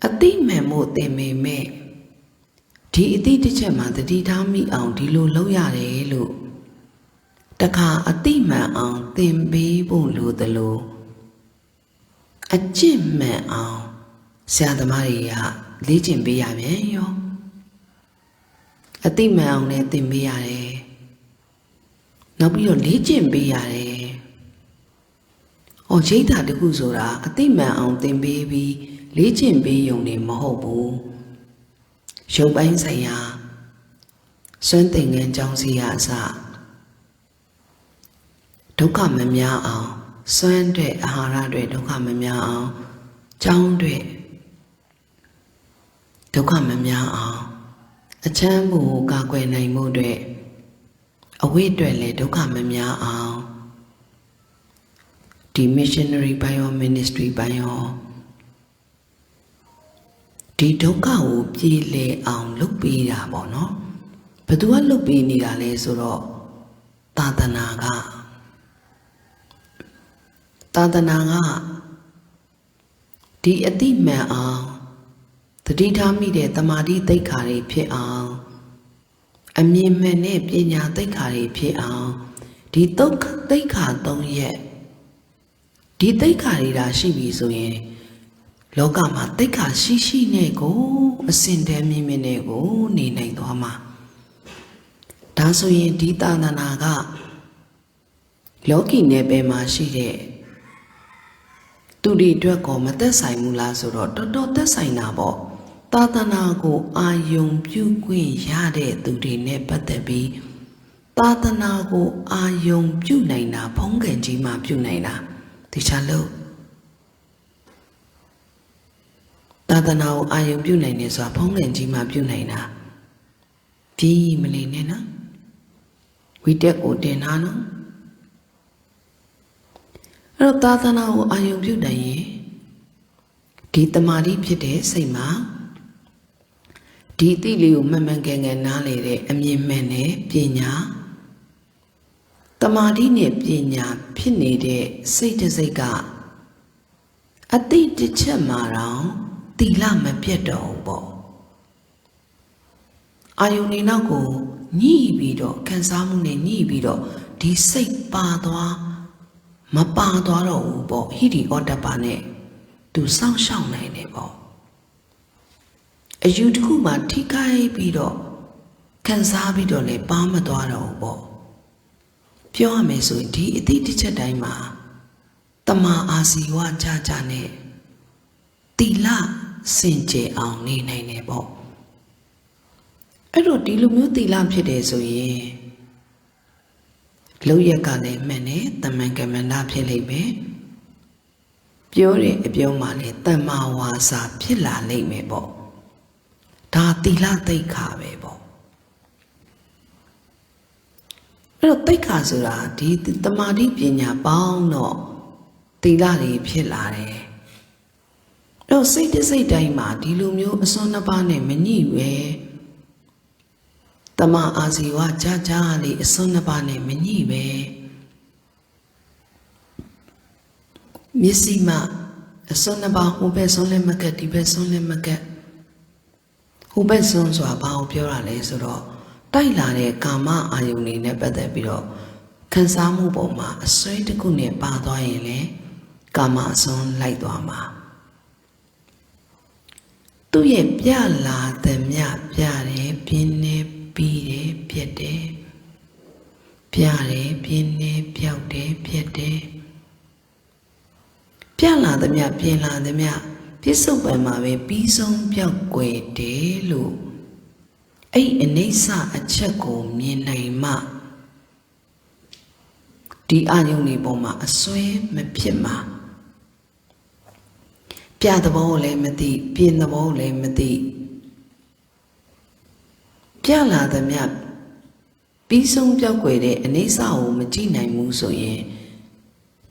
အတိမှန်မှုသင်ပေမဲ့ဒီအတိတစ်ချက်မှာတတိထားမိအောင်ဒီလိုလုပ်ရတယ်လို့တခါအတိမှန်အောင်သင်ပေးဖို့လိုသလိုအကျင့်မှန်အောင်ဆရာသမားတွေကလေ့ကျင့်ပေးရမယ်ရောအတိမှန်အောင်လည်းသင်ပေးရတယ်နောက်ပြီးတော့လေ့ကျင့်ပေးရတယ်ရိတ်တာတခုဆိုတာအသိမှန်အောင်သင်ပေးပြီးလေ့ကျင့်ပေးရုံနဲ့မဟုတ်ဘူးရုပ်ပိုင်းဆိုင်ရာစွမ်းသင်္ကန်းကြောင်းစီအစဒုက္ခမများအောင်စွမ်းတဲ့အာဟာရတွေဒုက္ခမများအောင်ကြောင်းတွေဒုက္ခမများအောင်အချမ်းမှုကိုကာကွယ်နိုင်မှုတွေအဝိတ္တတွေလည်းဒုက္ခမများအောင်ဒီ missionary ဘိုင်ယော ministry ဘိုင်ယောဒီဒုက္ခကိုပြေလည်အောင်လုပ်ပေးတာပေါ့နော်ဘယ်သူကလုပ်ပေးနေတာလဲဆိုတော့သာသနာကဒီအတိမှန်အောင်တတိထားမိတဲ့တမာတိသိက္ခာတွေဖြစ်အောင်အမြင်မှန်တဲ့ပညာသိက္ခာတွေဖြစ်အောင်ဒီသိက္ခာ၃ရက်ဒီသိက္ခာတွေဒါရှိပြီဆိုရင်လောကမှာသိက္ခာရှိနဲ့ကိုအစင်တည်းမြင့်မြင့်နဲ့ကိုနေနိုင်သွားမှာ ဒါဆိုရင်ဒီသာသနာကလောကီနယ်ပယ်မှာရှိတဲ့သူတွေအတွက်ကောမသက်ဆိုင်ဘူးလားဆိုတော့တော်တော်သက်ဆိုင်တာပေါ့သာသနာကိုအာယုံပြုခွင့်ရတဲ့သူတွေနဲ့ပတ်သက်ပြီးသာသနာကိုအာယုံပြုနိုင်တာဖုံးကန်ကြီးမှပြုနိုင်တာဒီချလို့သာသနာကိုအာယုံပြုနိုင်နေဆိုတာဖုံးကန်ကြီးမှပြုနိုင်တာပြီးမနေနဲ့နော်ဝိတက်ကိုတင်ထားနော်အဲ့တော့သာသနာကိုအာယုံပြုနိုင်ရင်ဒီတမာတိဖြစ်တဲ့စိတ်မှာဒီအသိလေးကိုမှန်မှန်ကန်ကန်နားလေတဲ့အမြင်မှန်တဲ့ပညာတမာတိနဲ့ပညာဖြစ်နေတဲ့စိတ်တစ်စိတ်ကအသိတစ်ချက်မှာတော့သီလမပြတ်တော့ဘူးပေါ့အာယုန်နေနောက်ကိုညှိပြီးတော့ခံစားမှုနဲ့ညှိပြီးတော့ဒီစိတ်ပါသွားမပါသွားတော့ဘူးပေါ့ဟိရိဩတ္တပနဲ့သူစောင့်ရှောက်နိုင်တယ်ပေါ့အယူတစ်ခုမှထိခိုက်ပြီးတော့ခံစားပြီးတော့လည်းပါမသွားတော့ဘူးပေါ့ပြောရမယ်ဆိုရင်ဒီအသည့်တစ်ချက်တိုင်းမှာတမာအာစီဝကြကြနဲ့တိလစင်ကြယ်အောင်နေနိုင်တယ်ပေါ့အဲ့တော့ဒီလိုမျိုးတိလဖြစ်တယ်ဆိုရင်လောက်ရက်ကလည်းမှန်တယ်တမန်ကမန္တဖြစ်လိမ့်မယ်ပြောတဲ့အပြောမှလည်းတမ္မာဝါစာဖြစ်လာလိမ့်မယ်ပေါ့ဒါတိလသိက္ခာပဲပေါ့အဲ့တော့သိက္ခာဆိုတာဒီတမာတိပညာပေါင်းတော့တိလတွေဖြစ်လာတယ်အဲ့တော့စိတ်တစ်စိတ်တိုင်းမှာဒီလိုမျိုးအစွန်းနှစ်ပါးနဲ့မညှိပဲတမအာဇီဝကြကြလေးအစွန်းနှစ်ပါးနဲ့မညှိပဲမျက်စိမှအစွန်းနှစ်ပါးဟိုဘက်စွန်းလည်းမကက်ဒီဘက်စွန်းလည်းမကက်ဟိုဘက်စွန်းဆိုတာဘာကိုပြောတာလဲဆိုတော့တိုက်လာတဲ့ကာမအာယုန်တွေနဲ့ပတ်သက်ပြီးတော့ခံစားမှုပုံမှာအစွဲတစ်ခုနဲ့ပါသွားရင်လေကာမအစွန်းလိုက်သွားမှာသူ့ရဲ့ပြလာသည်မြပြတယ်ပြင်းနေပြီးတယ်ပြက်တယ်ပြတယ်ပြင်းနေပြောက်တယ်ပြက်တယ်ပြလာသည်မြပြင်းလာသည်မြပြစ္ဆုတ်ပံမှာပဲပြီးဆုံးပြောက်ွယ်တယ်လို့အဲ့အနိစ္စအချက်ကိုမြင်နိုင်မှဒီအာယုန်တွေပေါ်မှာအစွဲမဖြစ်မှာပြသဘောကိုလည်းမသိပြင်းသဘောကိုလည်းမသိပြလာသမျှပြီးဆုံးပြောက်ွယ်တဲ့အနိစ္စကိုမကြည့်နိုင်ဘူးဆိုရင်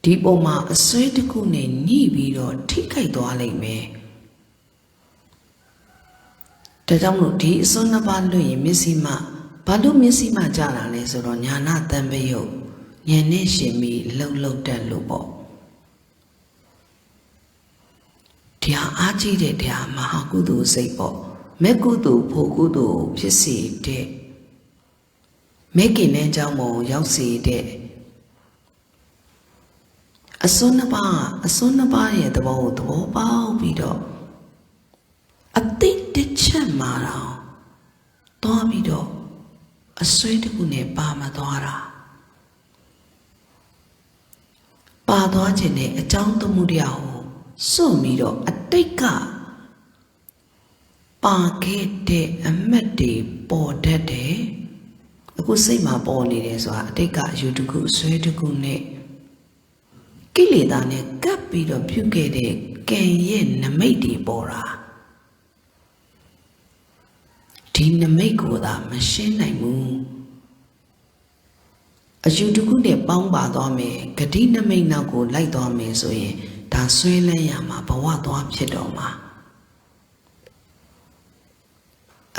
ဒီပုံမှာအစွဲတစ်ခုနဲ့ညှိပြီးတော့ထိခိုက်သွားလိမ့်မယ်ဒါကြောင့်မို့ဒီအစွန်းနှစ်ပါးလွတ်ရင်မျက်စိမှဘာလို့မျက်စိမှကြတာလဲဆိုတော့ညာနာတံပယုတ်ဉာဏ်နဲ့ရှင်ပြီးလှုပ်တက်လို့ပေါ့တရားအားကြီးတဲ့တရားမဟာကုသိုလ်စိတ်ပေါ့မဲ့ကုသိုလ်ဖို့ကုသိုလ်ဖြစ်စေတဲ့မဲ့ကိနဲ့ကြောင့်မို့ရောက်စေတဲ့အစွန်းနှစ်ပါးရဲ့သဘောကိုသဘောပေါက်ပြီးတော့အတိတ်တစ်ချက်မှာတော့သွားပြီးတော့အစွဲတစ်ခုနဲ့ပါမသွားတာပါသွားခြင်းနဲ့အကြောင်းသမှုတရားကိုစွန့်ပြီးတော့အတိတ်ကပါခဲ့တဲ့အမတ်တွေပေါ်တတ်တယ်အခုစိတ်မှာပေါ်နေတယ်ဆိုတာအတိတ်ကအယူတစ်ခုအစွဲတစ်ခုနဲ့ကိလေသာနဲ့ကပ်ပြီးတော့ပြုခဲ့တဲ့ကံရဲ့နမိတ်တွေပေါ်တာဒီနမိတ်ကိုသာမရှင်းနိုင်ဘူးအယူတစ်ခုနဲ့ပေါင်းပါသွားမယ်ဂတိနမိတ်နောက်ကိုလိုက်သွားမယ်ဆိုရင်ဒါဆွဲလန်းရမှာဘဝသွားဖြစ်တော့မှာ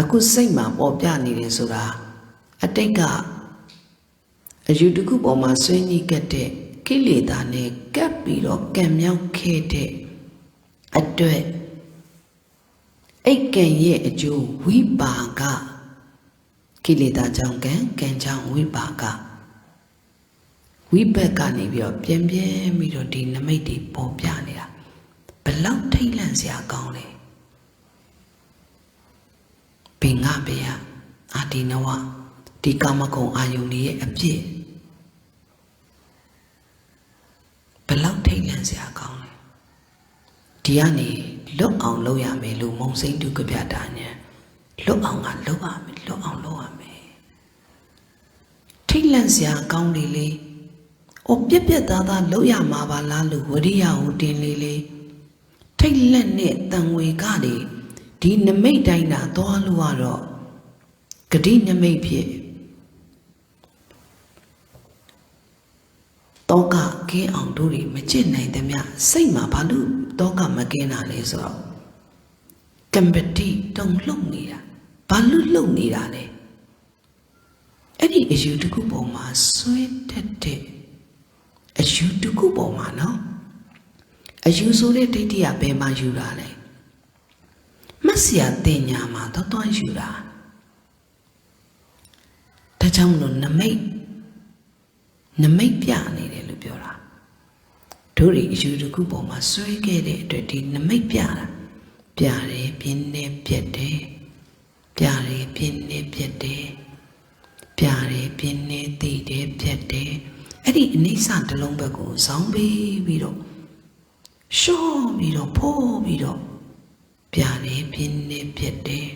အခုစိတ်မှာပေါ်ပြနေတယ်ဆိုတာအတိတ်ကအယူတစ်ခုပေါ်မှာဆွေးနွေးခဲ့တဲ့ကိလေသာနဲ့ကပ်ပြီးတော့ကံမြောက်ခဲ့တဲ့အတွက်အိတ်ကံရဲ့အကျိုးဝိပါကကိလေသာကြောင့်ကံကြောင့်ဝိပါကဝိဘက်ကနေပြီးတော့ပြန်ပြီးတော့ဒီနမိတ်တွေပေါ်ပြနေတာဘလောက်ထိတ်လန့်စရာကောင်းလဲဘင်္ဂဘေယအာဒီနဝ ဒီကာမဂုဏ်အာယုန်တွေရဲ့အပြစ်ဘယ်လောက်ထိတ်လန့်စရာကောင်းလဲဒီကနေလွတ်အောင်လုပ်ရမယ်လို့မုံစိမ့်တုကပြတာညာလွတ်အောင်ကလုပ်ရမယ်လွတ်အောင်လုပ်ရမယ်ထိတ်လန့်စရာကောင်းလေလေပြက်ပြက်သားသားလုပ်ရမှာပါလားလို့ဝရိယကိုတင်လေလေထိတ်လန့်နဲ့တန်ဝေကတွေဒီနမိတ်တိုင်းတာသွားလို့ရတော့ဂတိနမိတ်ဖြစ်တောကကင်းအောင်တို့တွေမကျင့်နိုင်သမျှစိတ်မှာဘာလို့တောကမကင်းတာလဲဆိုတော့ကံပတိတုံလှုပ်နေတာဘာလို့လှုပ်နေတာလဲအဲ့ဒီအယူတစ်ခုပေါ်မှာဆွဲတတ်တဲ့အယူတစ်ခုပေါ်မှာနော်အယူဆိုတဲ့ဒိဋ္ဌိကဘယ်မှာယူတာလဲမဆရာတင်ညာမှာတော့ယူတာဒါကြောင့်မလို့နမိတ်ပြနေတယ်လို့ပြောတာတို့တွေအယူတစ်ခုပေါ်မှာဆွဲခဲ့တဲ့အတွက်ဒီနမိတ်ပြတာပြတယ်ပြင်းနေပြက်တယ်ပြတယ်ပြင်းနေပြက်တယ်ပြတယ်ပြင်းနေသိတယ်ပြက်တယ်အဲ့ဒီအနိစ္စတစ်လုံးဘက်ကိုဇောင်းပေးပြီးတော့ရှော့ပြီးတော့ဖိုးပြီးတော့ပြတယ်ပြင်းနေပြက်တယ်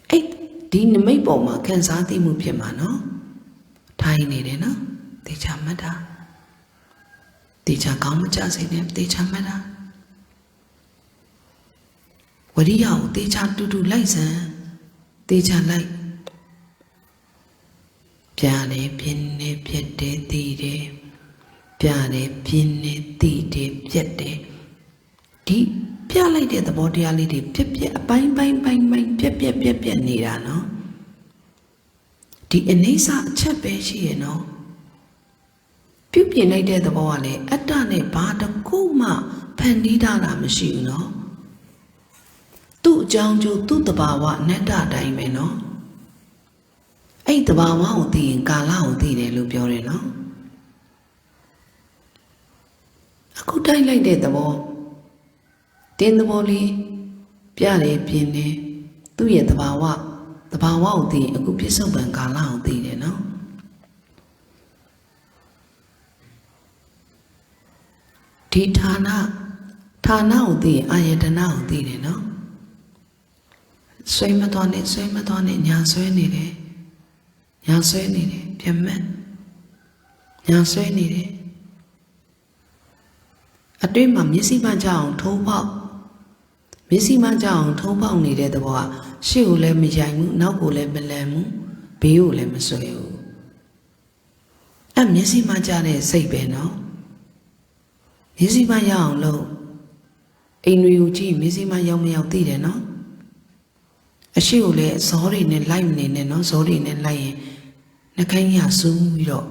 အဲ့ဒီနမိတ်ပေါ်မှာခံစားသိမှုဖြစ်မှာနော်ထိုင်နေတယ်နော်တေချာမှတ်တာတေချာကောင်းမကြစိတ်နဲ့တေချာမှတ်တာဝရိယကိုတေချာတူတူလိုက်စမ်းတေချာလိုက်ပြတယ်ပြင်းနေပြက်တယ်သိတယ်ပြတယ်ပြင်းနေသိတယ်ပြက်တယ်ဒီပြလိုက်တဲ့သဘောတရားလေးတွေပြက်ပြက်အပိုင်းပိုင်းပြက်ပြက်နေတာနော်ဒီအနိစ္စအချက်ပဲရှိရနော်ပြုပြင်လိုက်တဲ့သဘောကလည်းအတ္တနဲ့ဘာတခုမှဖန်တီးတာမရှိဘူးနော်သူ့အကြောင်းကျိုးသူ့တဘာဝအနတ္တတိုင်းပဲနော်အဲ့တဘာဝကိုသိရင်ကာလကိုသိတယ်လို့ပြောတယ်နော်အခုတိုက်လိုက်တဲ့သဘောတင်းသဘောလေးပြတယ်ပြင်းတယ်သူ့ရဲ့တဘာဝကိုသိရင်အခုပြစ္ဆုတ်ပံကာလကိုသိတယ်နော်ဒီဌာနကိုသိရင်အာယတနာကိုသိတယ်နော်ဆွဲမသွားနဲ့ညာဆွဲနေတယ်ပြမက်ညာဆွဲနေတယ်အတွင်းမှာမျက်စိမှကြအောင်ထုံးပေါက်နေတဲ့သဘောကရှေ့ကိုလည်းမရိုင်ဘူးနောက်ကိုလည်းမလန်ဘူးဘေးကိုလည်းမဆွဲဘူးအဲ့မျက်စိမှကြတဲ့စိတ်ပဲနော်မျက်စိမှရအောင်လို့အိမ်တွေကိုကြည့်မျက်စိမှရောက်မရောက်သိတယ်နော်အရှိကိုလည်းဇောတွေနဲ့လိုက်မနေနဲ့နော်ဇောတွေနဲ့လိုက်ရင်နှခိုင်းရဆူးပြီးတော့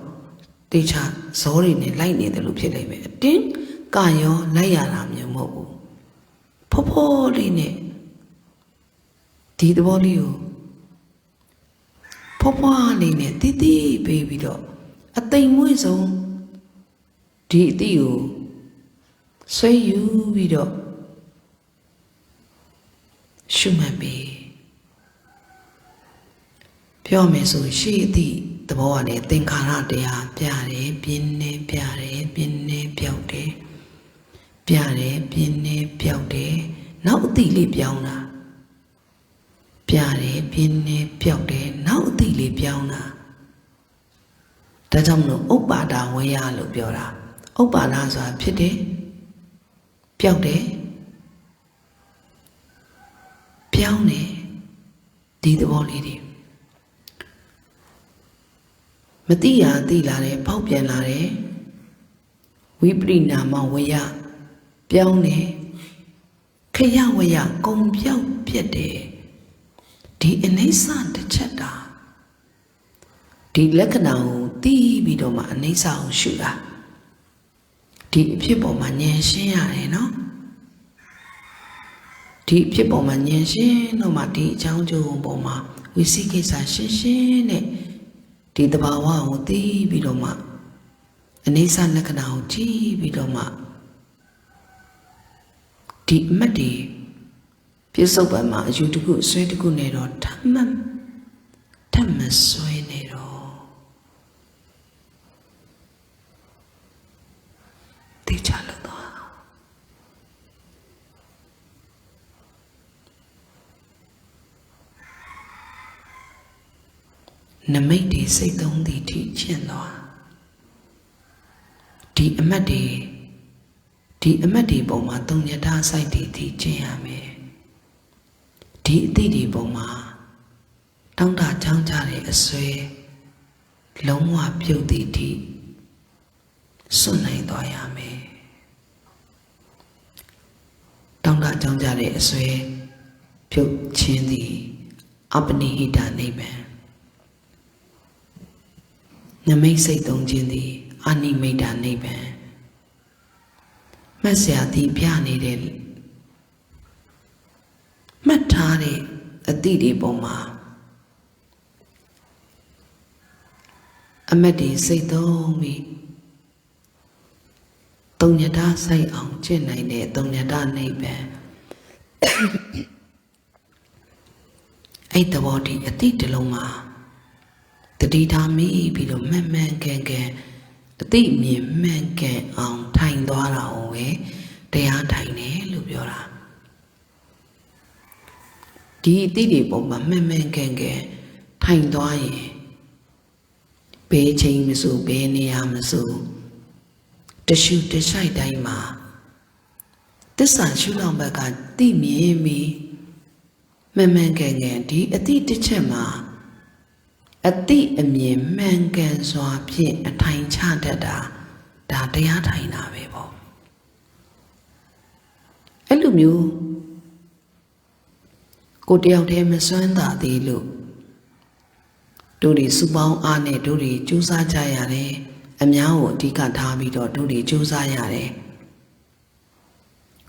တေချာဇောတွေနဲ့လိုက်နေတယ်လို့ဖြစ်လိမ့်မယ်အတင်းကရောလိုက်ရတာမျိုးမဟုတ်ဘူးဖောလေးနဲ့ဒီသဘောလေးကိုဖွားလေးနဲ့တိတိပေးပြီးတော့အသိမ်မွေ့ဆုံးဒီအတိကိုဆွဲယူပြီးတော့ရှုမှတ်ပြီးပြောမယ်ဆိုရှေ့အသည့်သဘောကနေသင်္ခါရတရားပြတယ်ပြင်းနေပြတယ်ပြင်းနေပြောက်တယ်ပြတယ်ပြင်းနေပြောက်တယ်နောက်အသည့်လေးပြောင်းတာပြတယ်ပြင်းနေပြောက်တယ်နောက်အသည့်လေးပြောင်းတာဒါကြောင့်မလို့ဥပ္ပါဒဝေယလို့ပြောတာဥပ္ပါဒဆိုတာဖြစ်တယ်ပြောက်တယ်ပြောင်းတယ်ဒီသဘောလေးတွေမတိရသိလာတယ်ပေါက်ပြန်လာတယ်ဝိပရိနာမဝေယပြောင်းတယ်ခရဝေယကုံပြောက်ပြက်တယ်ဒီအနိစ္စတစ်ချက်တာဒီလက္ခဏာကိုသိပြီးတော့မှအနိစ္စကိုရှုတာဒီအဖြစ်ပေါ်မှာဉာဏ်ရှင်းရတယ်နော်ဒီအဖြစ်ပေါ်မှာဉာဏ်ရှင်းတော့မှဒီအကြောင်းကျိုးပေါ်မှာဝိသိကိစ္စရှင်းနဲ့ဒီတဘာဝကိုသိပြီးတော့မှအနိစ္စလက္ခဏာကိုကြည့်ပြီးတော့မှဒီအမှတ်တွေပြစ္ဆုတ်ပံမှာအယူတစ်ခုဆွဲတစ်ခုနဲ့တော့ထပ်မဆွဲ Namate say don't the teaching law. The amati boma don't yet outside the teaching ame. The boma don't that tongue tally a sway. Long wa beauty tea. Soon I doyame. Don't that tongue tally a sway. Puk chin the upney hita neighbor. Namay say don't chin the ani made a neighbor. Messia the pianide. Matari a didi boma. Amati say don't me. Don't yada say on chin I need, don't yada neighbor. Ate the body a titiloma. The dita me be the man can get a deep man can on time dollar away. They are tiny, Lubiola. Didi bomba man can get time doye. Bay chain so bay near so. The shoot the shy daima. The sun shoot on back at the me. Man can get a tea chema. A tea a mere man can so appear a time chanted that they are tiny available. Elumu go down them a son that they look. Do the subao ane do the Jusa Jayare, a meow tika tabi or do the Jusa Yare.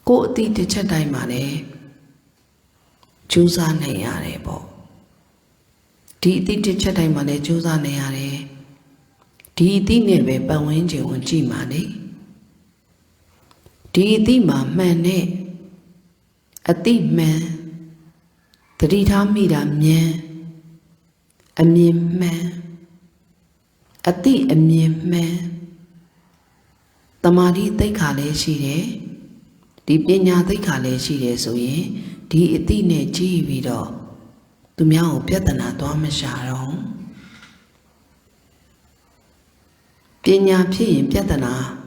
Go tea the chatai mane. Jusa neyare bo. Di chatai mane jusa neyare. Di nebe bawenje unji mane. Di ma mane. A deep man. The dita mira mien. A mien man. A deep a mien man. Tamari they kale shire. Di pinya they kale shire so ye. Di ne chi vido. Tu miao piatana to amasharo. Pinya pi piatana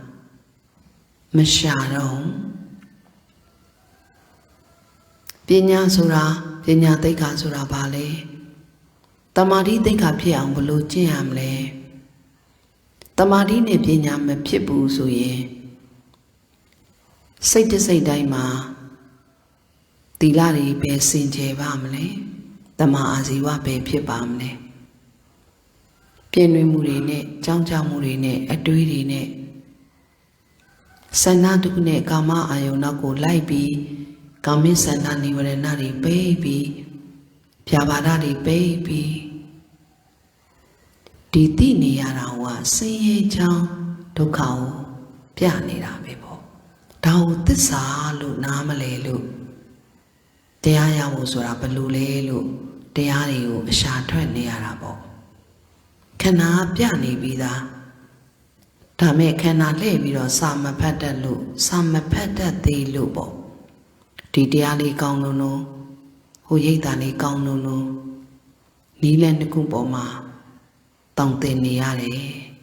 masharo. Pinya sura, pinya teka sura bale. Tamari teka piang bulu jamle. Tamari ne pinya me pibu suye. Say to say daima. Tilari be sinje bamle, the maaziwa be pibamle. Pienwe murine, jangja murine, a duirine. Sanadune kama ayonako laibi, kami sanani nari baby, piabarari baby. Diti yarawa, say jang, tokao, pianira bebo. Tau tisa lu namale lu. Deaya was what Abelulu, Deario, Shatran nearabo. Cana piani vida. Tame cannot leave or some peta lu, some peta de lubo. Didiali gaununo, who yetani gaununo. Nilan kumboma, tongue niare.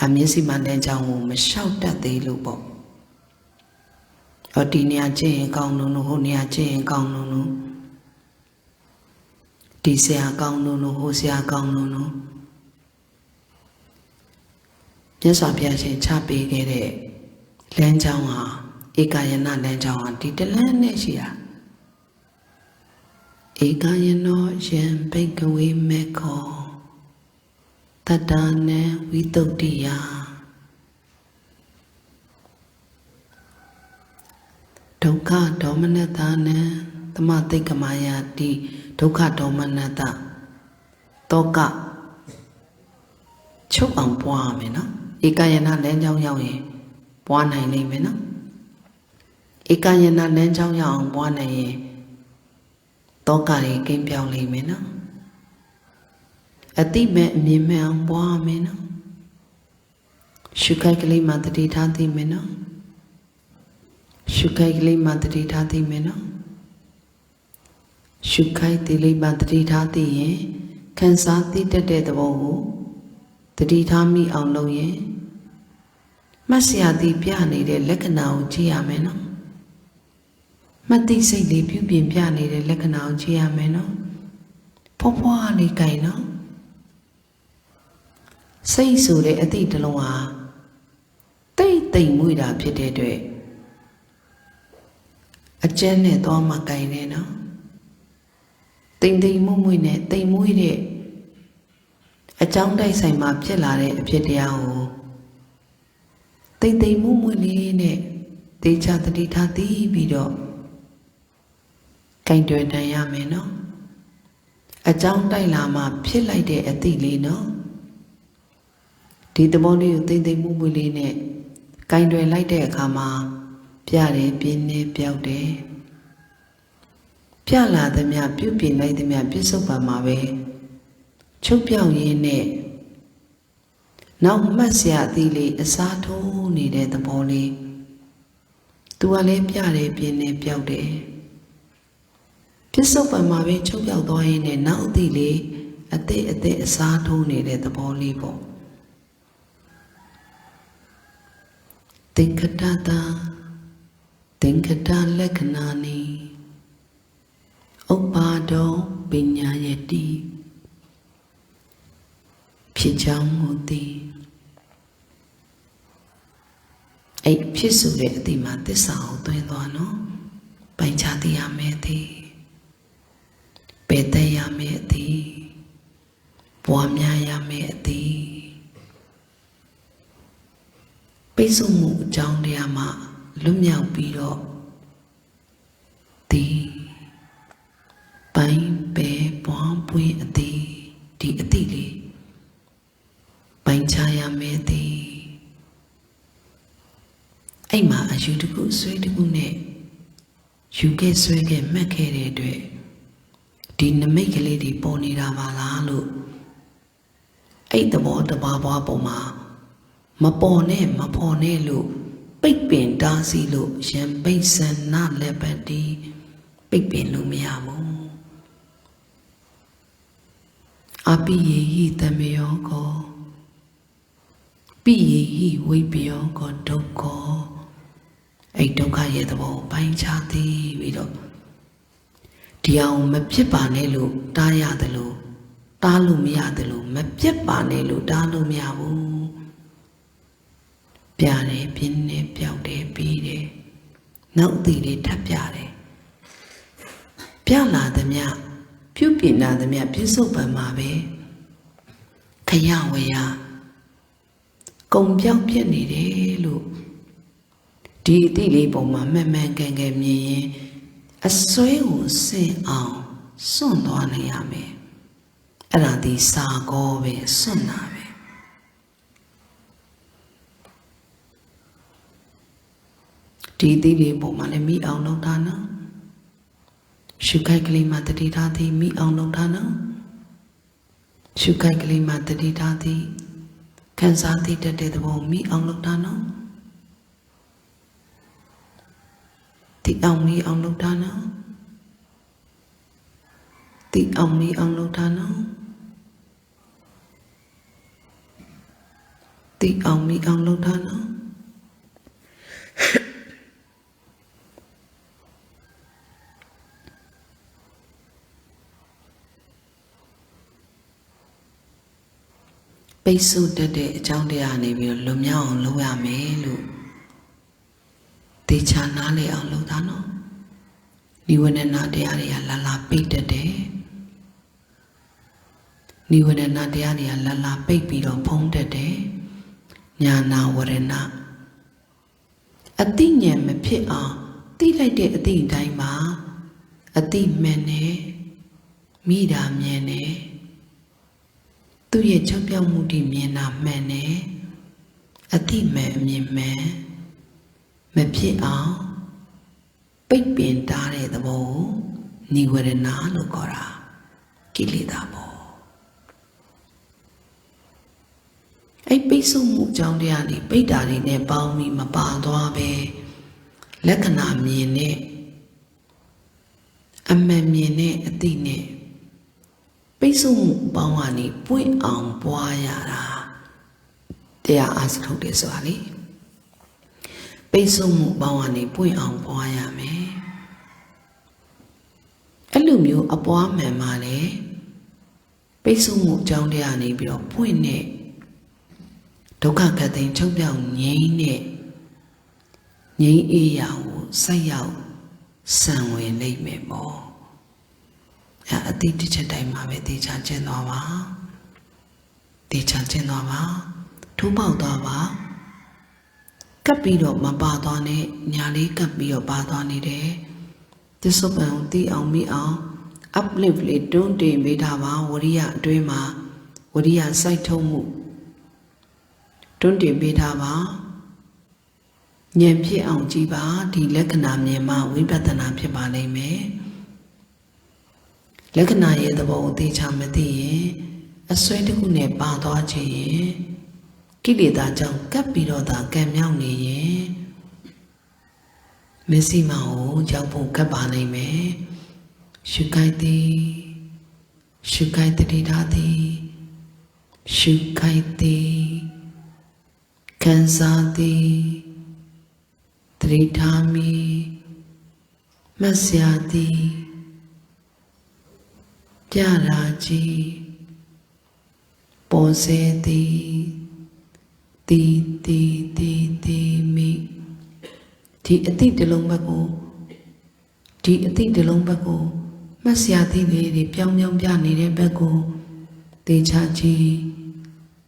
A missy mandanjang shout at the lubo. Odinia Jane Gaununo, Honia Jane Gaununo. Disea Gaununo, Hosia Gaununo. Yes, I piace chappy get it. Lanjawa, Ikayana Lanjawa, did the land nesia. Ikayano, Jen, bake away meko. Tadane, we took dia. Doka dominata ne, the Matikamaya di Doka dominata. Doka choke on Puamina. Ikayana Lenjao Yawi, Puana Limina. Ikayana Lenjao Yang Puana Dokari came Piao Limina. A deep man, Mimel Puamina. Shukakali Matati Tati Mina. Shukagli Madri Tati Meno Shukai Tili Madri Tati, ခံစားသိတတ်တဲ့သဘောကိုတတိထားမိအောင်လုပ်ရင်မှတ်စရာသည်ပြနေတဲ့လက္ခဏာကိုကြည့်ရမယ်နော်မှတ်သိစိတ်လေးပြုပြင်ပြနေတဲ့လက္ခဏာကိုကြည့်ရမယ်နော်ဖွားဖွားလေးကြိုင်နော်စိတ်ဆိုတဲ့အသည့်တစ်လုံးဟာတိမ်မွေ့တာဖြစ်တဲ့အတွက်အကျဉ်းနဲ့သွားမှကြိုင်နေနော်တိမ်မွေ့နဲ့တိမ်မွေ့တဲ့အကြောင်းတိုက်ဆိုင်မှာဖြစ်လာတဲ့အဖြစ်တရားကိုတိမ်မွေ့လေးနဲ့တေချာတတိထားသိပြီးတော့ကြိုင်တွယ်နိုင်ရမယ်နော်အကြောင်းတိုက်လာမှဖြစ်လိုက်တဲ့အသည့်လေးနော်ဒီသဘောလေးကိုတိမ်မွေ့လေးနဲ့ကြိုင်တွယ်လိုက်တဲ့အခါမှာပြတယ်ပြင်းနေပြောက်တယ်ပြလာသမျှပြုပြင်လိုက်သမျှပြစ္ဆုတ်ပံမှာပဲချုပ်ပြောက်ရင်းနဲ့နောက်မှတ်စရာအသည့်လေးအစားထိုးနေတဲ့သဘောလေးသူကလည်းပြတယ်ပြင်းနေပြောက်တယ်ပြစ္ဆုတ်ပံမှာပဲချုပ်ပြောက်သွားရင်းနဲ့နောက်အသည့်လေးအသက်အစားထိုးနေတဲ့သဘောလေးပေါ့သင်္ခတတာသင်္ခတလက္ခဏာနိဥပ္ပါဒောပညာယတိဖြစ်ကြောင်းမူသည်အဲ့ဖြစ်ဆိုတဲ့အတိမှာသစ္စာကိုသွင်းသွားနော်ပိုင်ခြားသိရမယ်သည်ပယ်သက်ရမယ်သည်ပွားများရမယ်သည်ပိတ်ဆို့မှုအကြောင်းတရားမှာလွတ်မြောက်ပြီးတော့ဒီပိုင်းပဲပွားပွေးအသည်ဒီအသည့်လေးပိုင်ခြားရမယ်သည်အဲ့မှာအယူတခုဆွဲတခုနဲ့ယူခဲ့ဆွဲခဲ့မှတ်ခဲ့တဲ့အတွက်ဒီနမိတ်ကလေးတွေပေါ်နေတာပါလားလို့အဲ့သဘောတဘာပွားပုံမှာမပေါ်နဲ့မဖော်နဲ့လို့ပိတ်ပင်တားဆီးလို့ရံပိတ်ဆန်နာလက်ပတ်တီးပိတ်ပင်လို့မရဘူးအပိယေဟိတမေယောကောပိယေဟိဝိပယောကောဒုက္ခောအဲ့ဒုက္ခရဲ့သဘောပိုင်းခြားသိပြီးတော့ဒီအောင်မဖြစ်ပါနဲ့လို့တားရတယ်လို့တားလို့မရတယ်လို့မပြတ်ပါနဲ့လို့တားလို့မရဘူးပြတယ်ပြင်းနေပြောက်တယ်ပြီးတယ်နောက်အသည့်လေးထပ်ပြတယ်ပြလာသမျှပြုပြင်လာသမျှပြစ္ဆုတ်ပံမှာပဲခရဝရကုံပြောက်ဖြစ်နေတယ်လို့ဒီအသည့်လေးပုံမှာမှန်ကန်မြင်ရင်အစွဲကိုစင်အောင်စွန့်သွားနိုင်ရမယ်အဲ့ဒါဒီစာကောပဲစွန့်တာပဲဒီသည့်လေးပုံမှာလည်းမိအောင်လုပ်တာနော်ရှုခိုက်ကလေးမှာတတိထားသည်မိအောင်လုပ်တာနော်ရှုခိုက်ကလေးမှာတတိထားသည်ခံစားသိတတ်တဲ့သဘောမိအောင်လုပ်တာနော်တိအောင်မိအောင်လုပ်တာနော်တိအောင်မိအောင်လုပ်တာနော်တိအောင်မိအောင်လုပ်တာနော်ပိတ်ဆို့တတ်တဲ့အကြောင်းတရားနေပြီးတော့လွန်မြောက်အောင်လုပ်ရမယ်လို့တေချာနားလည်အောင်လုပ်တာနော်နိဝရဏတရားတွေကလာပိတ်တတ်တယ်နိဝရဏတရားတွေကလာပိတ်ပြီးတော့ဖုံးတတ်တယ်ညာနာဝရဏအတိညာမဖြစ်အောင်သိလိုက်တဲ့အတိအတိုင်းမှာအတိမှန်နဲ့မိတာမြင်တယ်သူ့ရဲ့ချုပ်ပြောက်မှုတည်မြင်တာမှန်တယ်အတိမှန်အမြင်မှန်မဖြစ်အောင်ပိတ်ပင်တားတဲ့သဘောကိုနိဝရဏလို့ခေါ်တာကိလေသာပေါ့အဲ့ပိတ်ဆို့မှုအကြောင်းတရားတွေပိတ်တာတွေနဲ့ပေါင်းပြီးမပါသွားပဲလက္ခဏာမြင်နဲ့အမှန်မြင်တဲ့အတိနဲ့ပ ပိတ်ဆို့မှုပေါင်းကနေပွင့်အောင်ပွားရတာတရားအားထုတ်တယ်ဆိုတာလေပိတ်ဆို့မှုပေါင်းကနေပွင့်အောင်ပွားရမယ်အဲ့လိုမျိုးအပွားမှန်မှလည်းပိတ်ဆို့မှုအကြောင်းတရားနေပြီးတော့ပွင့်တဲ့ဒုက္ခကတိန်ချုပ်ပြောင်းငြိမ်းတဲ့ငြိမ်းအေးရာကိုစိုက်ရောက်ဆံဝင်နေမယ်ပေါ့အတိတ်တစ်ချက်တိုင်းမှာပဲတေချာကျင့်သွားပါတေချာကျင့်သွားပါထိုးပေါက်သွားပါကပ်ပြီးတော့မပါသွားနဲ့ညာလေးကပ်ပြီးတော့ပါသွားနေတယ်သစ္စုပ္ပန်ကိုသိအောင်မိအောင် uplift လေးတွန်းတင်ပေးတာပါဝရိယအတွင်းမှာဝရိယစိုက်ထုံးမှုတွန်းတင်ပေးတာပါဉာဏ်ဖြစ်အောင်ကြည်ပါဒီလက္ခဏာမြင်မှဝိပဿနာဖြစ်ပါလိမ့်မယ်လက္ခဏာရဲ့သဘောကိုသိချမသိရင်အစွဲတစ်ခုနဲ့ပါသွားခြင်းရင်ကိလေသာကြောင့်ကပ်ပြီးတော့သာကံမြောက်နေရင်မစ္စည်းမကိုရောက်ဖို့ကပ်ပါလိမ့်မယ်ရှုခိုက်သည်ရှုခိုက်တတိထားသည်ရှုခိုက်သည်ခံစားသည်တတိထားမိမဆရာသည်ပြရာကြီးပေါ်စေသည်တီမိဒီအတိတ်တလုံးဘက်ကိုမဆရာသည်လေးတွေပြောင်းပြနေတဲ့ဘက်ကိုတေချာကြီး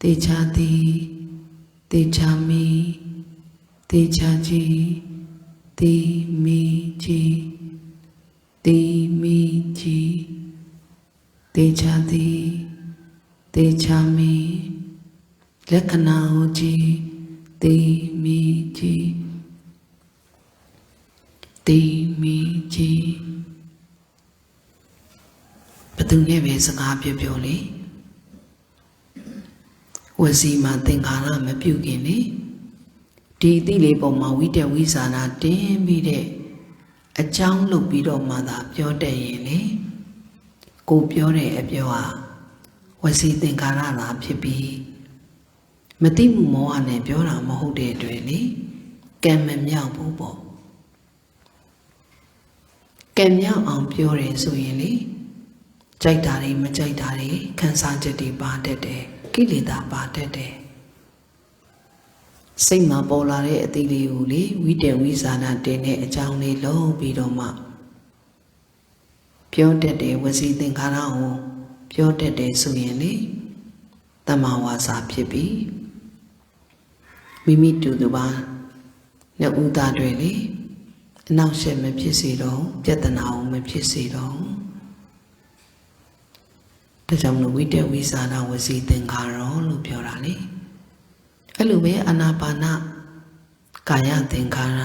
တေချာသည်တေချာမိတေချာကြီးတေမိကြီးတေမိကြီးတေချာသည်တေချာမိလက္ခဏာကိုကြည်တေမိကြီးတေမိကြီးဘယ်သူနဲ့ပဲစကားပြောလေဝစီမှာသင်္ခါရမပြုတ်ခင်လေဒီအသိလေးပုံမှာဝိတ္တဝိဇာနာတင်းပြီးတဲ့အကြောင်းလုပ်ပြီးတော့မှသာပြောတတ်ရင်လေကိုပြောတဲ့အပြောဟာဝစီသင်္ခါရသာဖြစ်ပြီးမသိမှုမောဟနဲ့ပြောတာမဟုတ်တဲ့အတွက်လေကံမမြောက်ဘူးပေါ့ကံမြောက်အောင်ပြောတယ်ဆိုရင်လေကြိုက်တာတွေမကြိုက်တာတွေခံစားချက်တွေပါတတ်တယ်ကိလေသာပါတတ်တယ်စိတ်မှာပေါ်လာတဲ့အသီးလေးကိုလေဝိတ္တဝိဇာနာတင်တဲ့အကြောင်းလေးလုံးပြီးတော့မှပြောတတ်တယ်ဝစီသင်္ခါရကိုပြောတတ်တယ်ဆိုရင်လေတမ္မာဝါစာဖြစ်ပြီမိမိတူတူပါနဲ့ဥသားတွေလေအနောက်ရှက်မဖြစ်စေတော့ပြဿနာကိုမဖြစ်စေတော့ဒါကြောင့်လို့ဝိတ္တဝိဇာနာဝစီသင်္ခါရလို့ပြောတာလေအဲ့လိုပဲအာနာပါနကာယသင်္ခါရ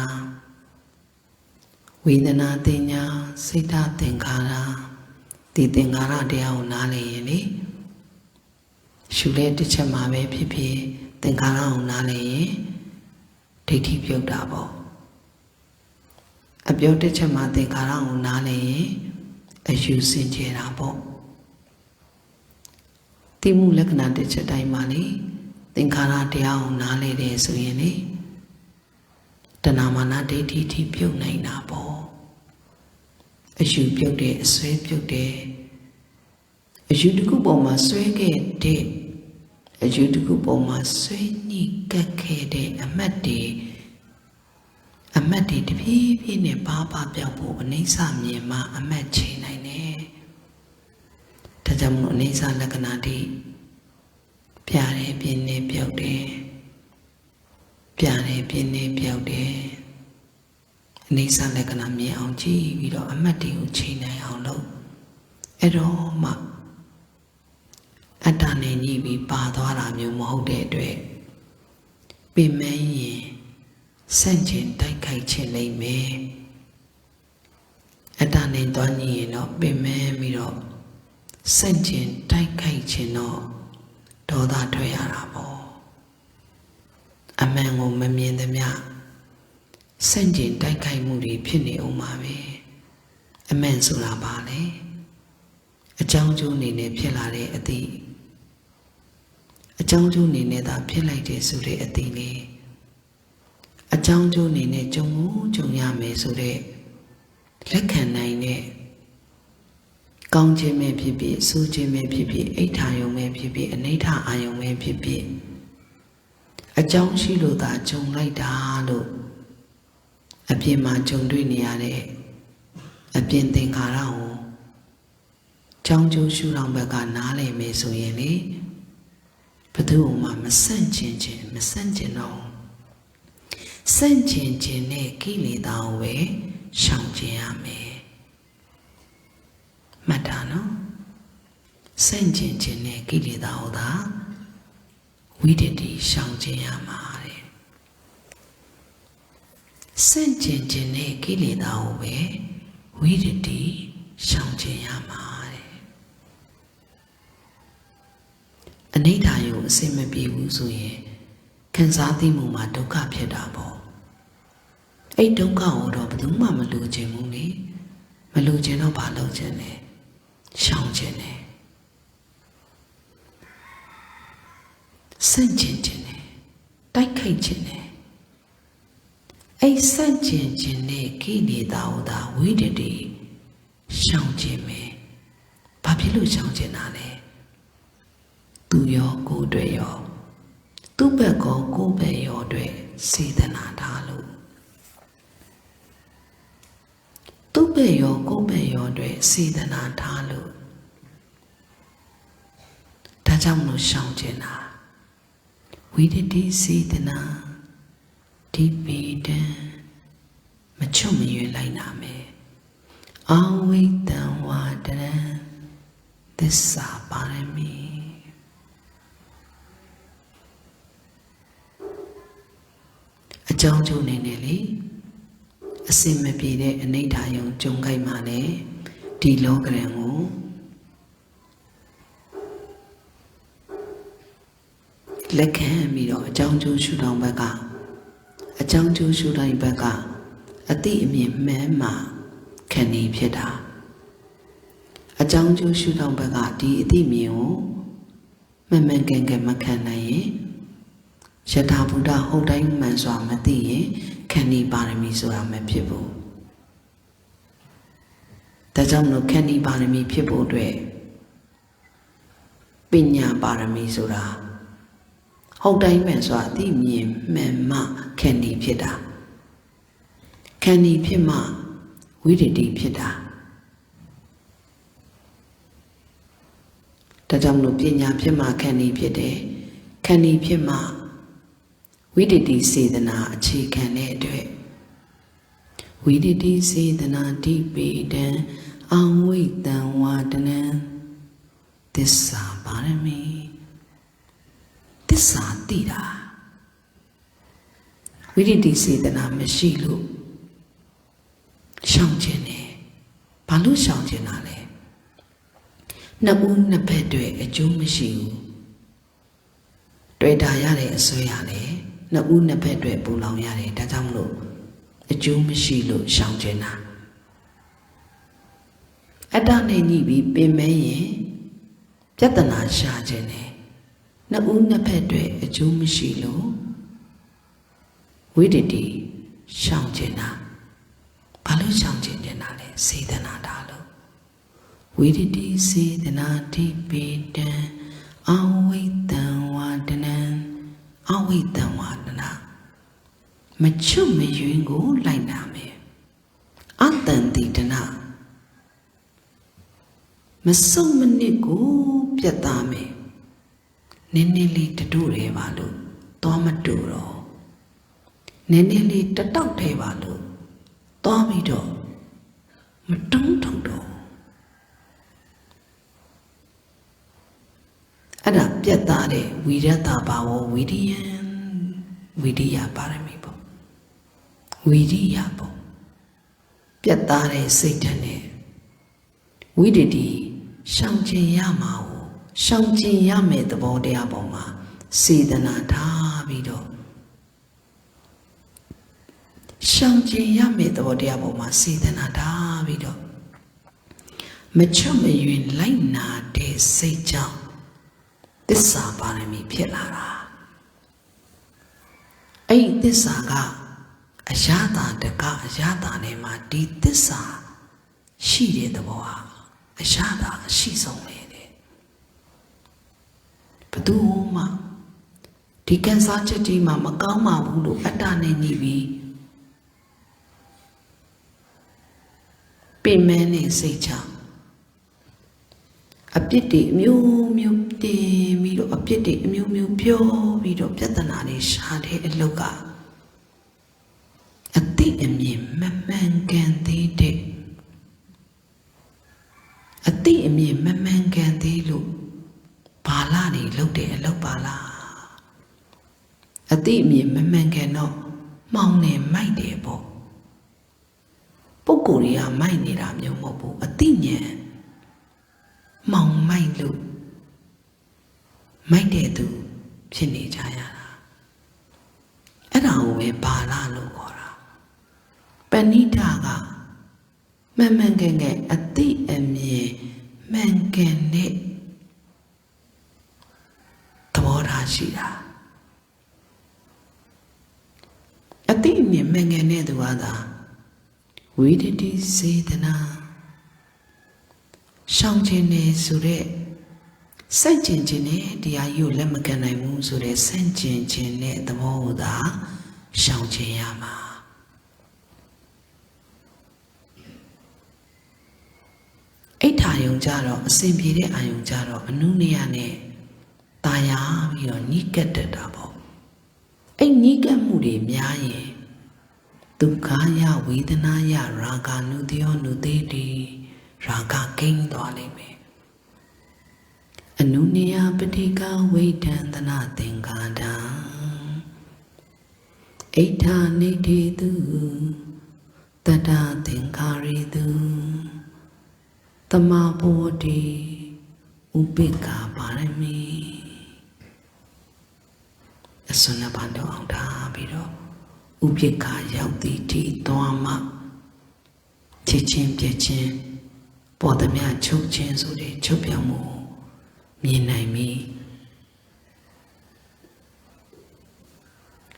ဝေဒနာတင်ညာစိတ်ဓာတ်သင်္ခါရဒီသင်္ခါရတရားကိုနားလည်ရင်လေရှုတဲ့တစ်ချက်မှာပဲဖြစ်ဖြစ်သင်္ခါရကိုနားလည်ရင်ဒိဋ္ဌိပြုတ်တာပေါ့အပြောတစ်ချက်မှာသင်္ခါရကိုနားလည်ရင်အယူစင်ကြယ်တာပေါ့တိမှုလက္ခဏာတစ်ချက်တိုင်းမှာလေသင်္ခါရတရားကိုနားလည်တယ်ဆိုရင်လေတဏမာနဒိဋ္ဌိထိပြုတ်နိုင်တာပေါ့အယူပြုတ်တယ်အစွဲပြုတ်တယ်အယူတစ်ခုပေါ်မှာဆွဲခဲ့တဲ့အယူတစ်ခုပေါ်မှာဆွဲညှိကပ်ခဲ့တဲ့အမှတ်တွေတဖြည်းဖြည်းနဲ့ပါပြောက်ဖို့အနိစ္စမြင်မှအမှတ်ချိန်နိုင်တယ်ဒါကြောင့်မို့အနိစ္စလက္ခဏာတွေပြတယ်ပြင်းနေပြောက်တယ်ပြတယ်ပြင်းနေပြောက်တယ်အနိစ္စလက္ခဏာမြင်အောင်ကြည့်ပြီးတော့အမှတ်တွေကိုချိန်နိုင်အောင်လုပ်အဲ့တော့မှအတ္တနဲ့ညှိပြီးပါသွားတာမျိုးမဟုတ်တဲ့အတွက်ပင်မရင်ဆန့်ကျင်တိုက်ခိုက်ခြင်းလိမ့်မယ်အတ္တနဲ့သွားညှိရင်တော့ပင်မပြီးတော့ဆန့်ကျင်တိုက်ခိုက်ခြင်းတော့ဒေါသထွက်ရတာပေါ့အမှန်ကိုမမြင်သမျှဆန့်ကျင်တိုက်ခိုက်မှုတွေဖြစ်နေအောင်ပါပဲအမှန်ဆိုတာပါလေ အကြောင်းကျိုးအနေနဲ့ဖြစ်လာတဲ့အသည့်အကြောင်းကျိုးအနေနဲ့သာဖြစ်လိုက်တဲ့ဆိုတဲ့အသည့်လေးအကြောင်းကျိုးအနေနဲ့ကြုံရမယ်ဆိုတဲ့လက်ခံနိုင်တဲ့ကောင်းခြင်းပဲဖြစ်ဖြစ်ဆိုးခြင်းပဲဖြစ်ဖြစ်အိဋ္ဌာယုံပဲဖြစ်ဖြစ်အနိဋ္ဌအာယုံပဲဖြစ်ဖြစ်အကြောင်းရှိလို့သာကြုံလိုက်တာလို့အပြင်မှာကြုံတွေ့နေရတဲ့အပြင်သင်္ခါရကိုကြောင်းကျိုးရှုထောင့်ဘက်ကနားလည်မယ်ဆိုရင်လေဘယ်သူမှမဆန့်ကျင်တော့ဆန့်ကျင်ခြင်းနဲ့ကိလေသာကိုပဲရှောင်ကျင်ရမယ်မှတ်တာနော်ဆန့်ကျင်ခြင်းနဲ့ကိလေသာကိုသာဝိတ္တိရှောင်ကျင်ရမှာတဲ့ဆန့်ကျင်ခြင်းနဲ့ကိလေသာကိုပဲဝိတ္တိရှောင်ကျင်ရမှာတဲ့အနိဋ္ဌာယုံအစင်မပြေဘူးဆိုရင်ခံစားသိမှုမှာဒုက္ခဖြစ်တာပေါ့အဲ့ဒုက္ခကိုတော့ဘယ်သူမှမလိုချင်ဘူးလေမလိုချင်တော့ဘာလုပ်ချင်လဲရှောင်ချင်တယ်ဆန့်ကျင်ခြင်းနဲ့တိုက်ခိုက်ခြင်းနဲ့အဲ့ဆန့်ကျင်ခြင်းနဲ့ကိလေသာဟောတာဝိတ္တိရှောင်ခြင်းပဲဘာဖြစ်လို့ရှောင်ခြင်းတာလဲသူရောကိုယ်အတွက်ရောသူ့ဘက်ကောကိုယ်ဘက်ရောအတွက်စေတနာထားလို့သူ့ဘက်ရောကိုယ်ဘက်ရောအတွက်စေတနာထားလို့ဒါကြောင့်လို့ရှောင်ကျင်တာဝိတ္တိစေတနာဒီပေတံမချွတ်မရွေလိုက်နာမယ်အဝိတံဝါဒရံသစ္စာပါရမီအကြောင်းကျိုးနေနေလေအစင်မပြေတဲ့အနိဋ္ဌာယုံကြုံခိုက်မှလည်းဒီလောကရန်ကိုလက်ခံပြီးတော့အကြောင်းကျိုးရှုထောင့်ဘက်ကအကြောင်းကျိုးရှုတိုင်းဘက်ကအတိအမြင်မှန်မှခံနေဖြစ်တာအကြောင်းကျိုးရှုထောင့်ဘက်ကဒီအတိအမြင်ကိုမှန်မှန်ကန်ကန်မခံနိုင်ရင်ယထာဘုဒ္ဓဟုတ်တိုင်းမှန်စွာမသိရင်ခန္ဒီပါရမီဆိုတာမဖြစ်ဘူးဒါကြောင့်မလို့ခန္ဒီပါရမီဖြစ်ဖို့အတွက်ပညာပါရမီဆိုတာဟုတ်တိုင်းမှန်စွာသိမြင်မှန်မှခန္ဒီဖြစ်တာခန္ဒီဖြစ်မှဝိတ္တိဖြစ်တာဒါကြောင့်မလို့ပညာဖြစ်မှခန္ဒီဖြစ်တယ်ခန္ဒီဖြစ်မှဝိတ္တိစေတနာအခြေခံတဲ့အတွက်ဝိတ္တိစေတနာတိပေတံအဝိတံဝါဒနံသစ္စာပါရမီသစ္စာတိတာဝိတ္တိစေတနာမရှိလို့ရှောင်ခြင်းနဲ့ဘာလို့ရှောင်ခြင်းတာလဲနှစ်ဦးနှစ်ဘက်တွေအကျိုးမရှိဘူးတွေ့တာရတဲ့အစွဲရတယ်နှစ်ဦးနှစ်ဘက်တွေပူလောင်ရတယ်ဒါကြောင့်မလို့အကျိုးမရှိလို့ရှောင်ခြင်းတာအတ္တနဲ့ညှိပြီးပင်မဲရင်ပြဿနာရှာခြင်းနဲ့နှစ်ဦးနှစ်ဘက်တွေအကျိုးမရှိလို့ဝိတ္တိရှောင်ခြင်းတာဘာလို့ရှောင်ခြင်းတာလဲစေတနာထားလို့ဝိတ္တိစေတနာတိပေတံအဝိတံဝါဒနံအဝိတံဝါဒနာမချွတ်မယွင်းကိုလိုက်နာမယ်အတန်တိတနာမစုံမနစ်ကိုပြတ်သားမယ်နည်းနည်းလေးတတို့ရဲပါလို့သွားမတူတော့နည်းနည်းလေးတတောက်ထဲပါလို့သွားပြီးတော့မတုံးထုံတော့အဲ့ဒါပြတ်သားတဲ့ဝိရတဘာဝဝိရိယံဝိရိယပါရမီပေါ့ဝိရိယပေါ့ပြတ်သားတဲ့စိတ်ဓာတ်နဲ့ဝိတ္တိရှောင်ကျင်ရမှာကိုရှောင်ကျင်ရမယ့်သဘောတရားပေါ်မှာစေတနာထားပြီးတော့ရှောင်ကျင်ရမယ့်သဘောတရားပေါ်မှာစေတနာထားပြီးတော့ မချွတ်မယွင်လိုက်နာတဲ့စိတ်ကြောင့်သစ္စာပါရမီဖြစ်လာတာအဲ့ဒီသစ္စာကအရသာတကအရသာနဲ့မှဒီသစ္စာရှိတဲ့သဘောဟာအရသာအရှိဆုံးပဲတဲ့ဘယ်သူမှဒီကံစားချက်ဒီမှာမကောင်းပါဘူးလို့အတ္တနဲ့ညှိပြီးပြင်မဲနဲ့စိတ်ချအပြစ်တွေအမျိုးမျိုးတင်ပြီးတော့အပြစ်တွေအမျိုးမျိုးပြောပြီးတော့ပြဿနာတွေရှာတဲ့အလုပ်ကအတိအမြင်မမှန်ကန်သေးတဲ့အတိအမြင်မမှန်ကန်သေးလို့ဘာလာနေလုပ်တဲ့အလုပ်ပါလားအတိအမြင်မမှန်ကန်တော့မှောင်နေမိုက်တယ်ပေါ့ပုဂ္ဂိုလ်တွေကမိုက်နေတာမျိုးမဟုတ်ဘူးအတိညာမှောင်မိုက်လို့မိုက်တဲ့သူဖြစ်နေကြရတာအဲ့ဒါကိုပဲဘာလာလို့ခေါ်တာပဏိတာကမှန်မှန်ကန်ကန်အတိအမြင်မှန်ကန်တဲ့သဘောထားရှိတာအတိအမြင်မှန်ကန်တဲ့သူကသာဝိတ္တိစေတနာရှောင်ခြင်းနဲ့ဆိုတဲ့စိုက်ကျင်ခြင်းနဲ့တရားကြီးကိုလက်မခံနိုင်ဘူးဆိုတဲ့ဆန့်ကျင်ခြင်းနဲ့သဘောကိုသာရှောင်ခြင်းရမှာအိဋ္ဌာယုံကြတော့အစဉ်ပြေတဲ့အာယုံကြတော့အနုနယနဲ့ตาရပြီးတော့ညှိကပ်တတ်တာပေါ့အဲ့ညှိကပ်မှုတွေများရင်ဒုက္ခယဝေဒနာယရာဂနုတယောနုသေတိရာဂကိန်းသွားလိမ့်မယ်အနုနယပဋိကဝိဒန္တနာသင်္ကာတံအိဋ္ဌာနိတိတုတတသင်္ခါရိတုတမဘောတိဥပိ္ပခာပါရမီအစွမ်းပါတော့အောင်ထားပြီးတော့ဥပိ္ပခာရောက်သည့်ထိသွားမှချစ်ချင်းပြည့်ချင်းပေါ်သမျှချုပ်ချင်းဆိုတဲ့ချုပ်ပြောင်းမှုမြင်နိုင်ပြီ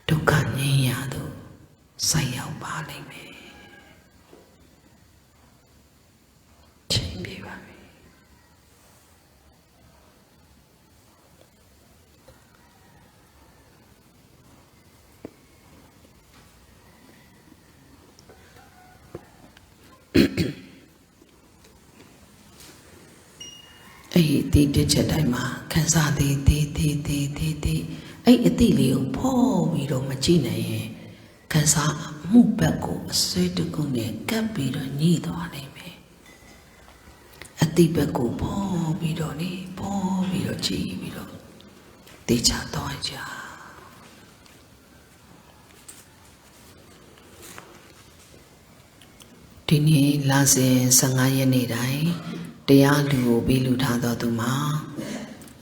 ဒုက္ခငြိမ်းရသို့ဆိုက်ရောက်ပါလိမ့်မယ်ချိန်ပြပါပြီအဲ့ဒီတစ်ချက်တိုင်းမှာခံစားသေးအဲ့အတိလေးကိုဖော်ပြီးတော့မကြည့်နိုင်ရင်ခံစားမှုဘက်ကိုအစွဲတကုနဲ့ကပ်ပြီးတော့ညှိသွားနိုင်မယ်အတိဘက်ကိုဖော်ပြီးတော့ကြည့်ပြီးတော့တေချာသွားကြဒီနေ့လစဉ်15ရက်နေ့တိုင်းတရားလူကိုပေးလူထားတော်သူမှာ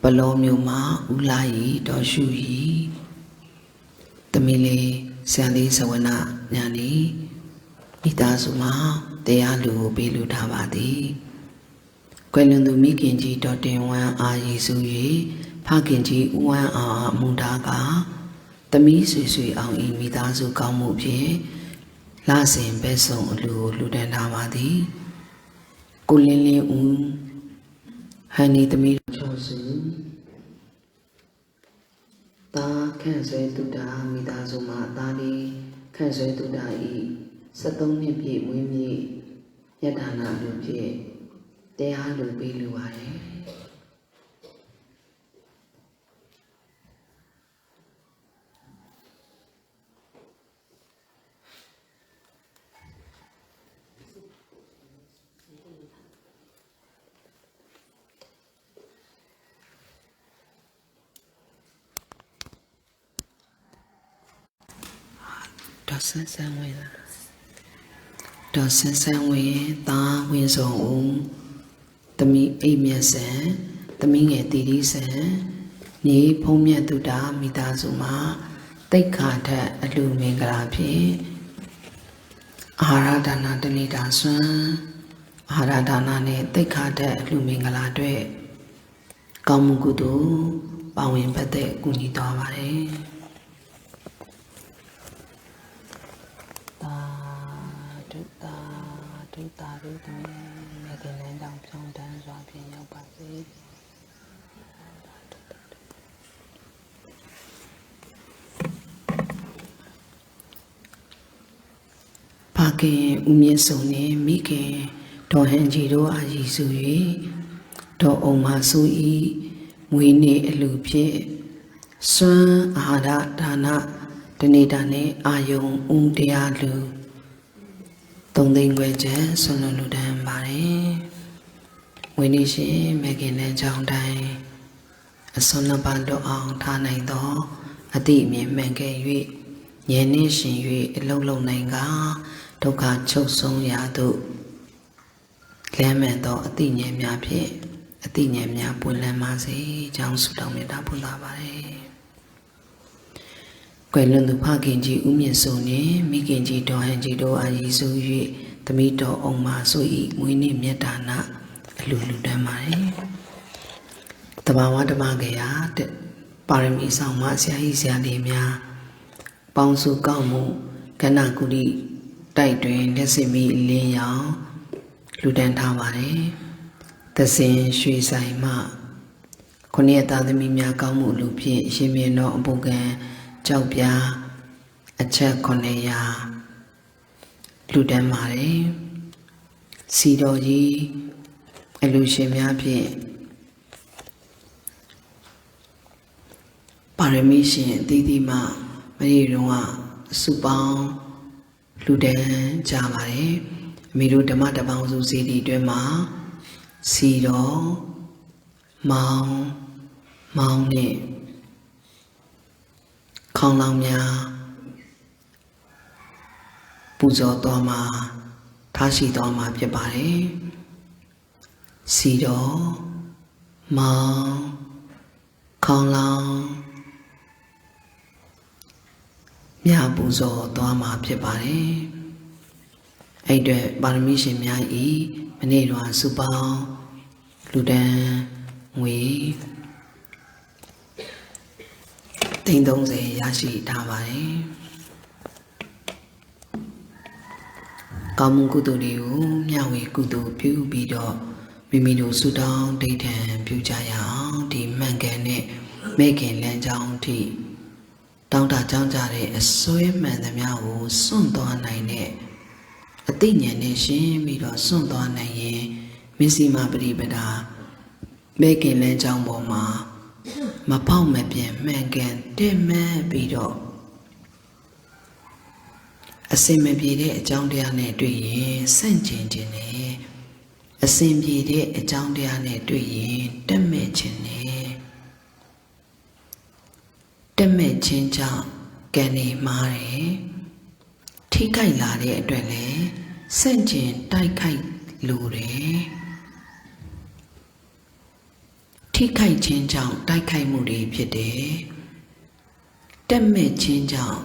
ဘလောမျိုးမှာဦးလာရီတော်ရှုရီတမီလေးဆန်လေးဇဝနာညာနီမိသားစုမှာတရားလူကိုပေးလူထားပါသည်ကွယ်လွန်သူမိခင်ကြီးတော်တင်ဝမ်းအာယေစု၍ဖခင်ကြီးဦးဝမ်းအောင်အမှုသားကသမီးဆွေအောင်ဤမိသားစုကောင်းမှုဖြင့်လစဉ်ပဲဆုံးအလူကိုလူတန်းထားပါသည်ကိုလင်းဦးဟန်နီသမီးချောစုတာခန့်ဆွဲတုဒ္ဒမိသားစုမှာတာလေးခန့်ဆွဲတုဒ္ဒဤ73နှစ်ပြည့်ဝင်းမြည့်ယထာနာလူဖြင့်တရားလူပေးလူပါတယ်ဆန်းဆန်းဝင်လာတော့ဆန်းဆန်းဝင်သားဝင်ဆောင်ဦးသမီးအိမ်မြတ်ဆန်သမီးငယ်တီတီဆန်ညီဖုံးမြတ်သူတာမိသားစုမှာတိတ်ခါထက်အလူမင်္ဂလာဖြင့်အာဟာရဒါနတဏိတာဆွမ်း အာဟာရဒါနနဲ့သိက္ခာတက်လူမင်္ဂလာတွေကောင်းမှုကုသိုလ်ပါဝင်ပတ်သက်ကူညီသွားပါတယ်တာဒုတာဒုတာဒုသမီးမြေကလန်းကြောင့်ဖြောင်းတန်းစွာဖြင့်ရောက်ပါစေပါခင်ဦးမြင့်စုံနဲ့မိခင်ဒေါ်ဟန်ကြီးတို့အာရည်စု၍ဒေါ်အောင်မဆူဤမွေးနေ့အလူဖြင့်စွမ်းအာဟာရဒါနတနေ့တာနဲ့အာယုံဦးတရားလူ3 သိန်းခွဲကျန်ဆွလွန်လူတန်းပါတယ်မွေးနေ့ရှင်မေခင်နဲ့ကြောင်းတိုင်းအစွမ်းနှစ်ပါးလွတ်အောင်ထားနိုင်သောအတိအမြင်မှန်ခဲ့၍ဉာဏ်နှင့်ရှင်၍အလုံးလုံးနိုင်ကဒုက္ခချုပ်ဆုံးရာသို့လမ်းမှန်သောအတိဉာဏ်များဖြင့်အတိဉာဏ်များပွင့်လန်းပါစေကြောင်းဆုတောင်းမေတ္တာပို့သပါတယ်။ကွယ်လွန်သူဖခင်ကြီးဦးမြင့်စုံနှင့်မိခင်ကြီးဒေါ်ဟန်ကြီးတို့အာရည်စု၍သမီးတော်အောင်မဆို၏မွေးနေ့မေတ္တာနာအလူလူတန်းပါတယ်။တဘာဝဓမ္မကရာပါရမီဆောင်မဆရာကြီးဆရာလေးများပေါင်းစုကောက်မှုကဏ္ဍကုတိတိုက်တွင်လက်စင်မီလင်းရောင်လူတန်းထားပါတယ်။သဇင်ရွှေဆိုင်မှခုနှစ်သားသမီးများကောင်းမှုလူဖြင့်ရှင်မြင်သောအပုကံကြောက်ပြားအချက်900လူတန်းပါတယ်။စီတော်ကြီးအလူရှင်များဖြင့်ပါရမီရှင်အသီးသီးမှမရီတုံးကစုပေါင်းလူတန်းကြပါတယ်အမေတို့ဓမ္မတပေါင်းစုစီတီအတွင်းမှာစီတော်မောင်းနဲ့ခေါင်းလောင်းများပူဇော်တော်မှာထားရှိတော်မှာဖြစ်ပါတယ်စီတော်မောင်းခေါင်းလောင်းမြပူဇော်သွားမှာဖြစ်ပါတယ်အဲ့အတွက်ပါရမီရှင်များဤမနေ့တုန်းစုပေါင်းလူတန်းငွေ330ရရှိထားပါတယ်ကောင်းမှုကုသိုလ်တွေကိုမျှဝေကုသိုလ်ပြုပြီးတော့မိမိတို့ဆုတောင်းဒိဋ္ဌံပြုကြရအောင်ဒီမှန်ကန်တဲ့မေခင်လမ်းကြောင်းထိတောင်းတကြောင်းကြတဲ့အစွဲမှန်သမျှကိုစွန့်သွားနိုင်တဲ့အသိဉာဏ်နဲ့ရှင်းပြီးတော့စွန့်သွားနိုင်ရင်မစ္စည်းမပရိပဒါမေခင်လမ်းကြောင်းပေါ်မှာမပေါက်မပြင်းမှန်ကန်တက်မှန်ပြီးတော့အစင်မပြေတဲ့အကြောင်းတရားနဲ့တွေ့ရင်ဆန့်ကျင်ခြင်းနဲ့အစင်ပြေတဲ့အကြောင်းတရားနဲ့တွေ့ရင်တက်မဲ့ခြင်းနဲ့တက်မဲ့ခြင်းကြောင့်ကံနေမှားတယ်ထိခိုက်လာတဲ့အတွက်လည်းဆန့်ကျင်တိုက်ခိုက်လိုတယ်ထိခိုက်ခြင်းကြောင့်တိုက်ခိုက်မှုတွေဖြစ်တယ်တက်မဲ့ခြင်းကြောင့်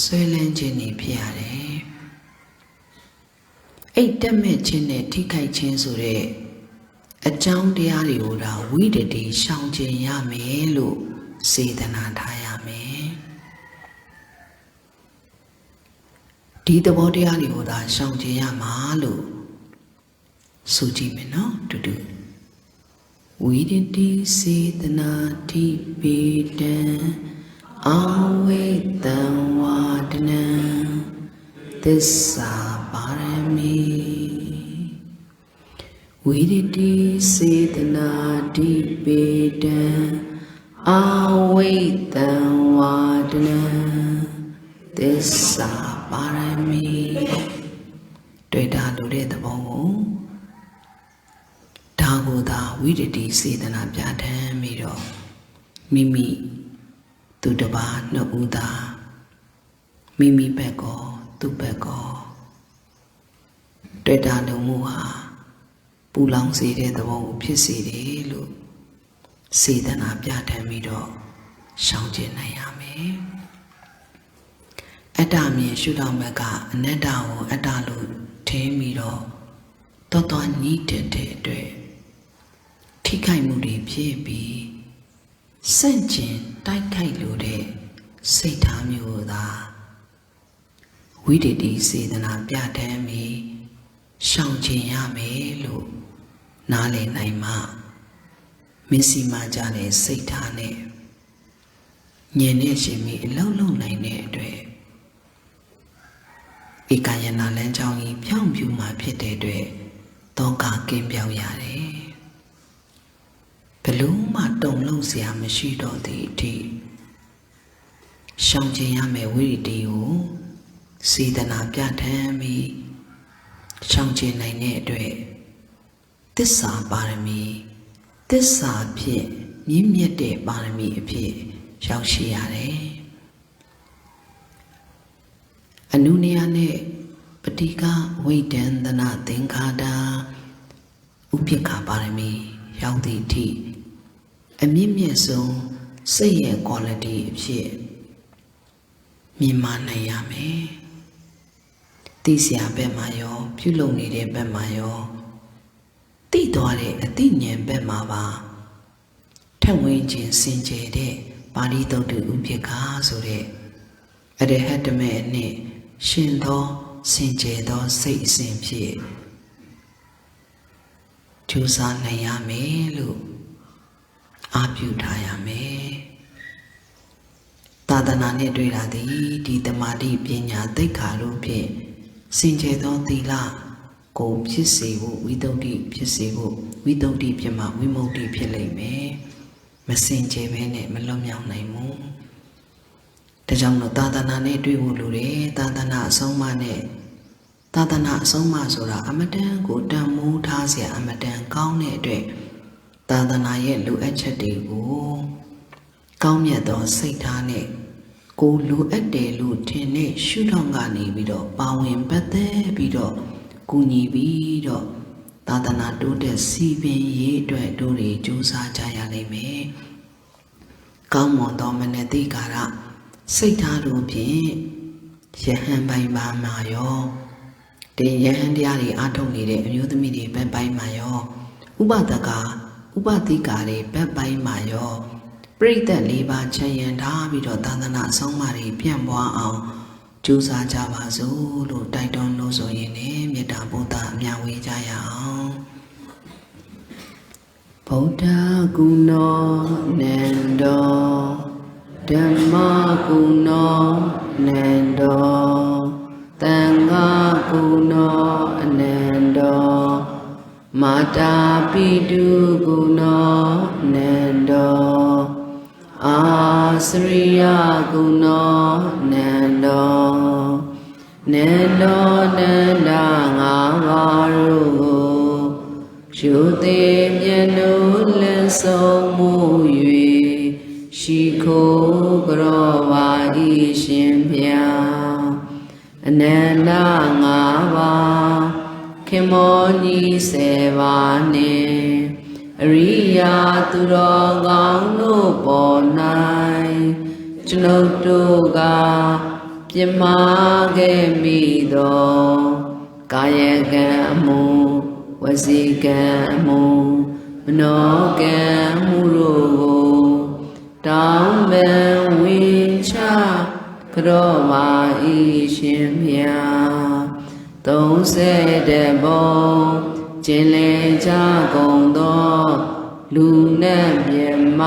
ဆွဲလန်းခြင်းတွေဖြစ်ရတယ်အဲ့တက်မဲ့ခြင်းနဲ့ထိခိုက်ခြင်းဆိုတဲ့အကြောင်းတရားတွေကိုဒါဝိတ္တိရှောင်ကျင်ရမယ်လို့စေတနာထားရမယ်ဒီသဘောတရားတွေကိုဒါရှောင်ကျင်ရမှာလို့ဆိုကြည့်မယ်နော်တူတူဝိတ္တိစေတနာတိပေတံအာဝိတံဝါဒနံသစ္စာပါရမီဝိတ္တိစေတနာတိပေတံအာဝိတံဝါဒနံသစ္စာပါရမီတွေ့တာလို့တဲ့သဘောကိုဒါကိုသာဝိတ္တိစေတနာပြဋ္ဌာန်းပြီးတော့မိမိသူတစ်ပါးနှစ်ဦးသာမိမိဘက်ကောသူ့ဘက်ကောတွေ့တာလုံးမှုဟာပူလောင်စေတဲ့သဘောကိုဖြစ်စေတယ်လို့စေတနာပြဋ္ဌာန်းပြီးတော့ရှောင်ကျဉ်နိုင်ရမယ်အတ္တမြင်ရှုထောင့်ဘက်ကအနတ္တကိုအတ္တလို့ထင်ပြီးတော့ တော်ညှိတဲ့အတွက်ထိခိုက်မှုတွေဖြစ်ပြီးစန့်ကျင်တိုက်ခိုက်လိုတဲ့စိတ်ထားမျိုးသာဝိတ္တိစေတနာပြဋ္ဌာန်းပြီးရှောင်ကျဉ်ရမယ်လို့နားလည်နိုင်မှမင်းစီမာကြတဲ့စိတ်ထားနဲ့ဉာဏ်နဲ့ရှင်ပြီးအလုံးလုံးနိုင်တဲ့အတွက်ဧကယနာလမ်းကြောင်းကြီးဖြောင့်ဖြူမှာဖြစ်တဲ့အတွက်တောကကင်းပြောင်းရတယ်ဘလို့မှတုံလုံးစရာမရှိတော့တဲ့အထိရှောင်ကျဉ်ရမယ်ဝိရတိကိုစေတနာပြဋ္ဌာန်းပြီးရှောင်ကျဉ်နိုင်တဲ့အတွက်သစ္စာပါရမီသစ္စာဖြင့်မြင့်မြတ်တဲ့ပါရမီအဖြစ်ရောက်ရှိရတယ်အနုနယနဲ့ပဋိကဝိဒန္တနာသင်္ခါတာဥပိ္ပခာပါရမီရောက်သည့်အထိအမြင့်မြတ်ဆုံးစိတ်ရဲ့ quality အဖြစ်မြင်မနိုင်ရမယ်သိစရာဘက်မှာရောပြုလုပ်နေတဲ့ဘက်မှာရောသိသွားတဲ့အသိဉာဏ်ဘက်မှာပါထက်ဝင်းခြင်းစင်ကြယ်တဲ့ပါဠိသုတ်တုဥပိ္ပခာဆိုတဲ့အရဟတမေအနှင့်ရှင်သောစင်ကြယ်သောစိတ်အစဉ်ဖြင့်ကြိုးစားနိုင်ရမယ်လို့အားပြုထားရမယ်သာသနာနှင့်တွေ့တာသည်ဒီတမာတိပညာသိက္ခာတို့ဖြင့်စင်ကြယ်သောသီလကိုဖြစ်စေဖို့ဝိသုဒ္ဓိဖြစ်စေဖို့ဝိသုဒ္ဓိဖြစ်မှဝိမု ക്തി ဖြစ်လိမ့်မယ်မစင်ကြယ်ဘဲနဲ့မလွတ်မြောက်နိုင်ဘူးဒါကြောင့်လို့သာသနာနဲ့တွေ့ဖို့လိုတယ်သာသနာအဆုံးအမနဲ့သာသနာအဆုံးအမဆိုတာအမတန်ကိုတန်မိုးထားเสียအမတန်ကောင်းတဲ့အတွက်သာသနာရဲ့လိုအပ်ချက်တွေကိုကောင်းမြတ်သောစိတ်ထားနဲ့ကိုလိုအပ်တယ်လို့ထင်တဲ့ရှုထောင့်ကနေပြီးတော့ပါဝင်ပတ်သက်ပြီးတော့ကူညီပြီးတော့သာသနာတိုးတက်စီပင်ရေးအတွက်တို့တွေကြိုးစားကြရလိမ့်မယ်ကောင်းမွန်သောမနတိကာရစိတ်ထားတို့ဖြင့်ယဟန်ပိုင်းပါမှာရောဒီယဟန်တရားတွေအားထုတ်နေတဲ့အမျိုးသမီးတွေဘက်ပိုင်းမှာရောဥပဒကဥပတိကာတွေဘက်ပိုင်းမှာရောပရိသတ်၄ပါးချမ်းရံထားပြီးတော့သာသနာအဆုံးအမတွေပြန့်ပွားအောင်ကြိုးစားကြပါစို့လို့တိုက်တွန်းလို့ဆိုရင်လည်းမေတ္တာပို့တာအများဝေးကြရအောင်ဗုဒ္ဓဂုဏောနန္တောဓမ္မဂုဏောနန္တောသံဃာဂုဏောအနန္တောမာတာပိတုဂုဏောနန္တောအာစရိယဂုဏောနန္တောနန္တောနန္ဒငါးပါးတို့ကိုယူသေးမြတ်တို့လက်ဆုံးမှု၍ရှိခိုးကြောပါ၏ရှင်ဗျာအနန္တငါးပါးခေမောနီ7ပါးနှင့်အရိယာသူတော်ကောင်းတို့ပေါ်၌ကျွန်ုပ်တို့ကပြမခဲ့မိသောကာယကံအမှုဝစီကံအမှုမနောကံအမှုတို့ကိုတောင်းပန်ဝင်ချကြောပါ၏ရှင်ဗျာ30ပုံကျင်လည်ကြကုန်သောလူနဲ့မြမ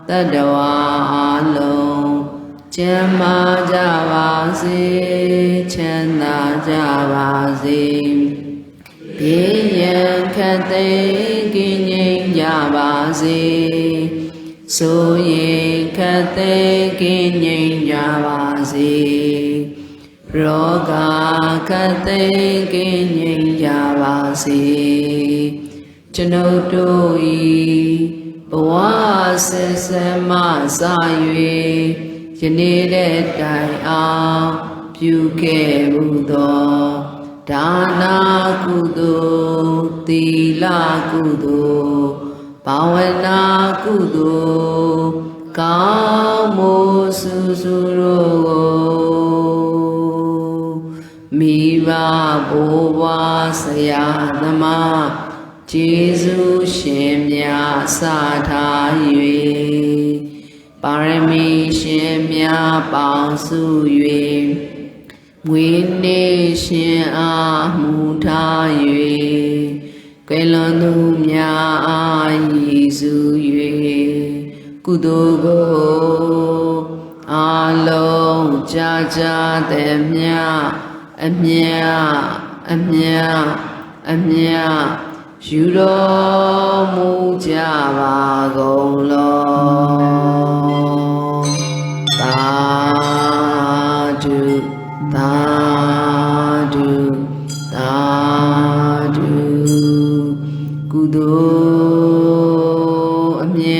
တတ္တဝါအလုံးကျမ်းမာကြပါစေချမ်းသာကြပါစေဘေးရန်ခတ်သိမ်းကင်းငြိမ်းကြပါစေဆိုရင်ခတ်သိမ်းကင်းငြိမ်းကြပါစေရောဂါခတ်သိမ်းကင်းငြိမ်းကြပါစေကျွန်ုပ်တို့၏ဘဝဆက်ဆက်မှစ၍ယနေ့တဲ့တိုင်အောင်ပြုခဲ့မှုသောဒါနာကုသိုလ်သီလကုသိုလ်ဘာဝနာကုသိုလ်ကောင်းမှုစုစုတို့ကိုမ မိဘဘိုးဘွားဆရာသမားကျေးဇူးရှင်များစထား၍ပါရမီရှင်များပေါင်းစု၍မွေးနေ့ရှင်အားမူထား၍ကွယ်လွန်သူများအားရည်စူး၍ကုသိုလ်ကိုအာလုံးကြာကြာသည်မြအမြယူတော်မူကြပါကုန်လောသာဓုသာဓုသာဓုကုသိုလ်အမြ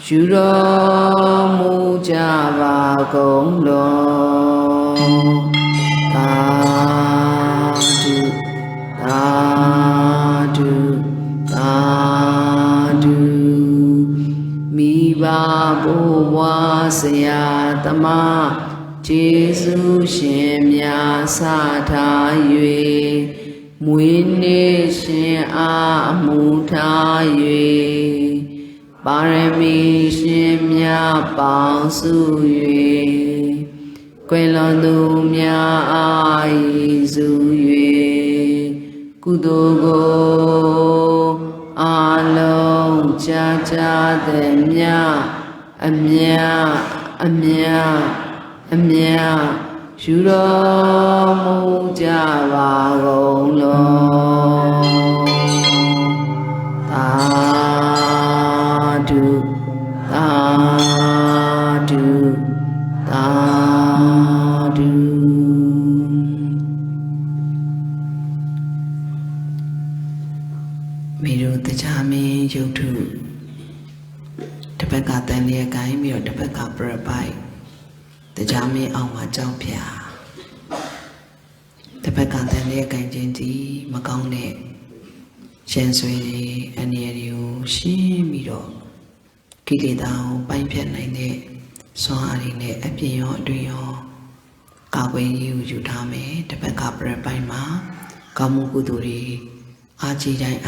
ယူတော်မူကြပါကုန်လောသာဓုသာဓုသာဓုမိဘဘိုးဘွားဆရာသမားကျေးဇူးရှင်များစထား၍မွေးနေ့ရှင်အားအမှုထား၍ပါရမီရှင်များပေါင်းစု၍ကွယ်လွန်သူများအားရည်စူး၍ကုသိုလ်ကိုအာလုံးကြာကြာသည်မြအမြယူတော်မူကြပါကုန်လောသာဓုသာဓုသာဓုမိတို့တရားမင်းရုပ်ထုတစ်ဖက်ကတန်လျက်ကိုင်းပြီးတော့တစ်ဖက်ကပရပိုက်တရားမင်းအောင်မှာကြောက်ဖြာတစ်ဖက်ကတန်လျက်ကိုင်းခြင်းဒီမကောင်းတဲ့ရှင်းဆွေတွေအနေတွေကိုရှင်းပြီးတော့ကိလေသာကိုပိုင်းဖြတ်နိုင်တဲ့စွမ်းအားတွေနဲ့အပြင်ရောအတွင်းရောကာကွယ်ရေးကိုယူထားမယ်တစ်ဖက်ကပရပိုက်မှာကောင်းမှုကုသိုလ်တွေအားကြီးတိုင်း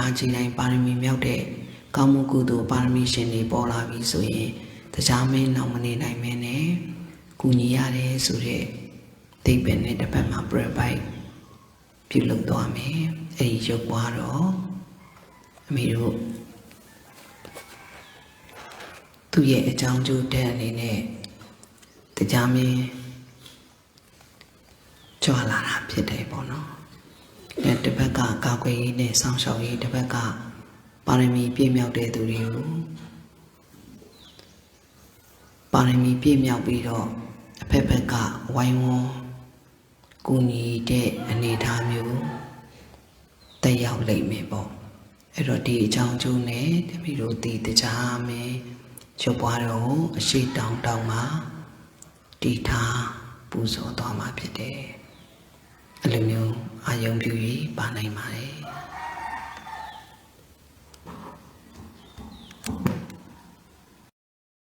ပါရမီမြောက်တဲ့ကောင်းမှုကုသိုလ်ပါရမီရှင်တွေပေါ်လာပြီဆိုရင်တရားမင်းနောက်မနေနိုင်မင်းနဲ့ကူညီရတယ်ဆိုတဲ့သိပ္ပံနဲ့တစ်ဖက်မှာပရပိုက်ပြုလုပ်သွားမယ်အဲ့ဒီရုပ်ပွားတော့အမေတို့သူ့ရဲ့အကြောင်းကျိုးတဲ့အနေနဲ့တရားမင်းကြွလာတာဖြစ်တယ်ပေါ့နော်။တစ်ဖက်ကကာကွယ်ရေးနဲ့စောင့်ရှောက်ရေးတစ်ဖက်ကပါရမီပြည့်မြောက်တဲ့သူတွေကိုပါရမီပြည့်မြောက်ပြီးတော့အဖက်ဖက်ကဝိုင်းဝန်းကူညီတဲ့အနေအထားမျိုးတက်ရောက်လိမ့်မယ်ပေါ့။အဲ့တော့ဒီအကြောင်းကျိုးနဲ့တမီးတို့ဒီတရားမင်းရုပ်ပွားတော့အရှိတောင်မှာတီထားပူဇော်သွားမှာဖြစ်တယ်။အဲ့လိုမျိုးအာယုံပြုပြီးပါနိုင်ပါတယ်။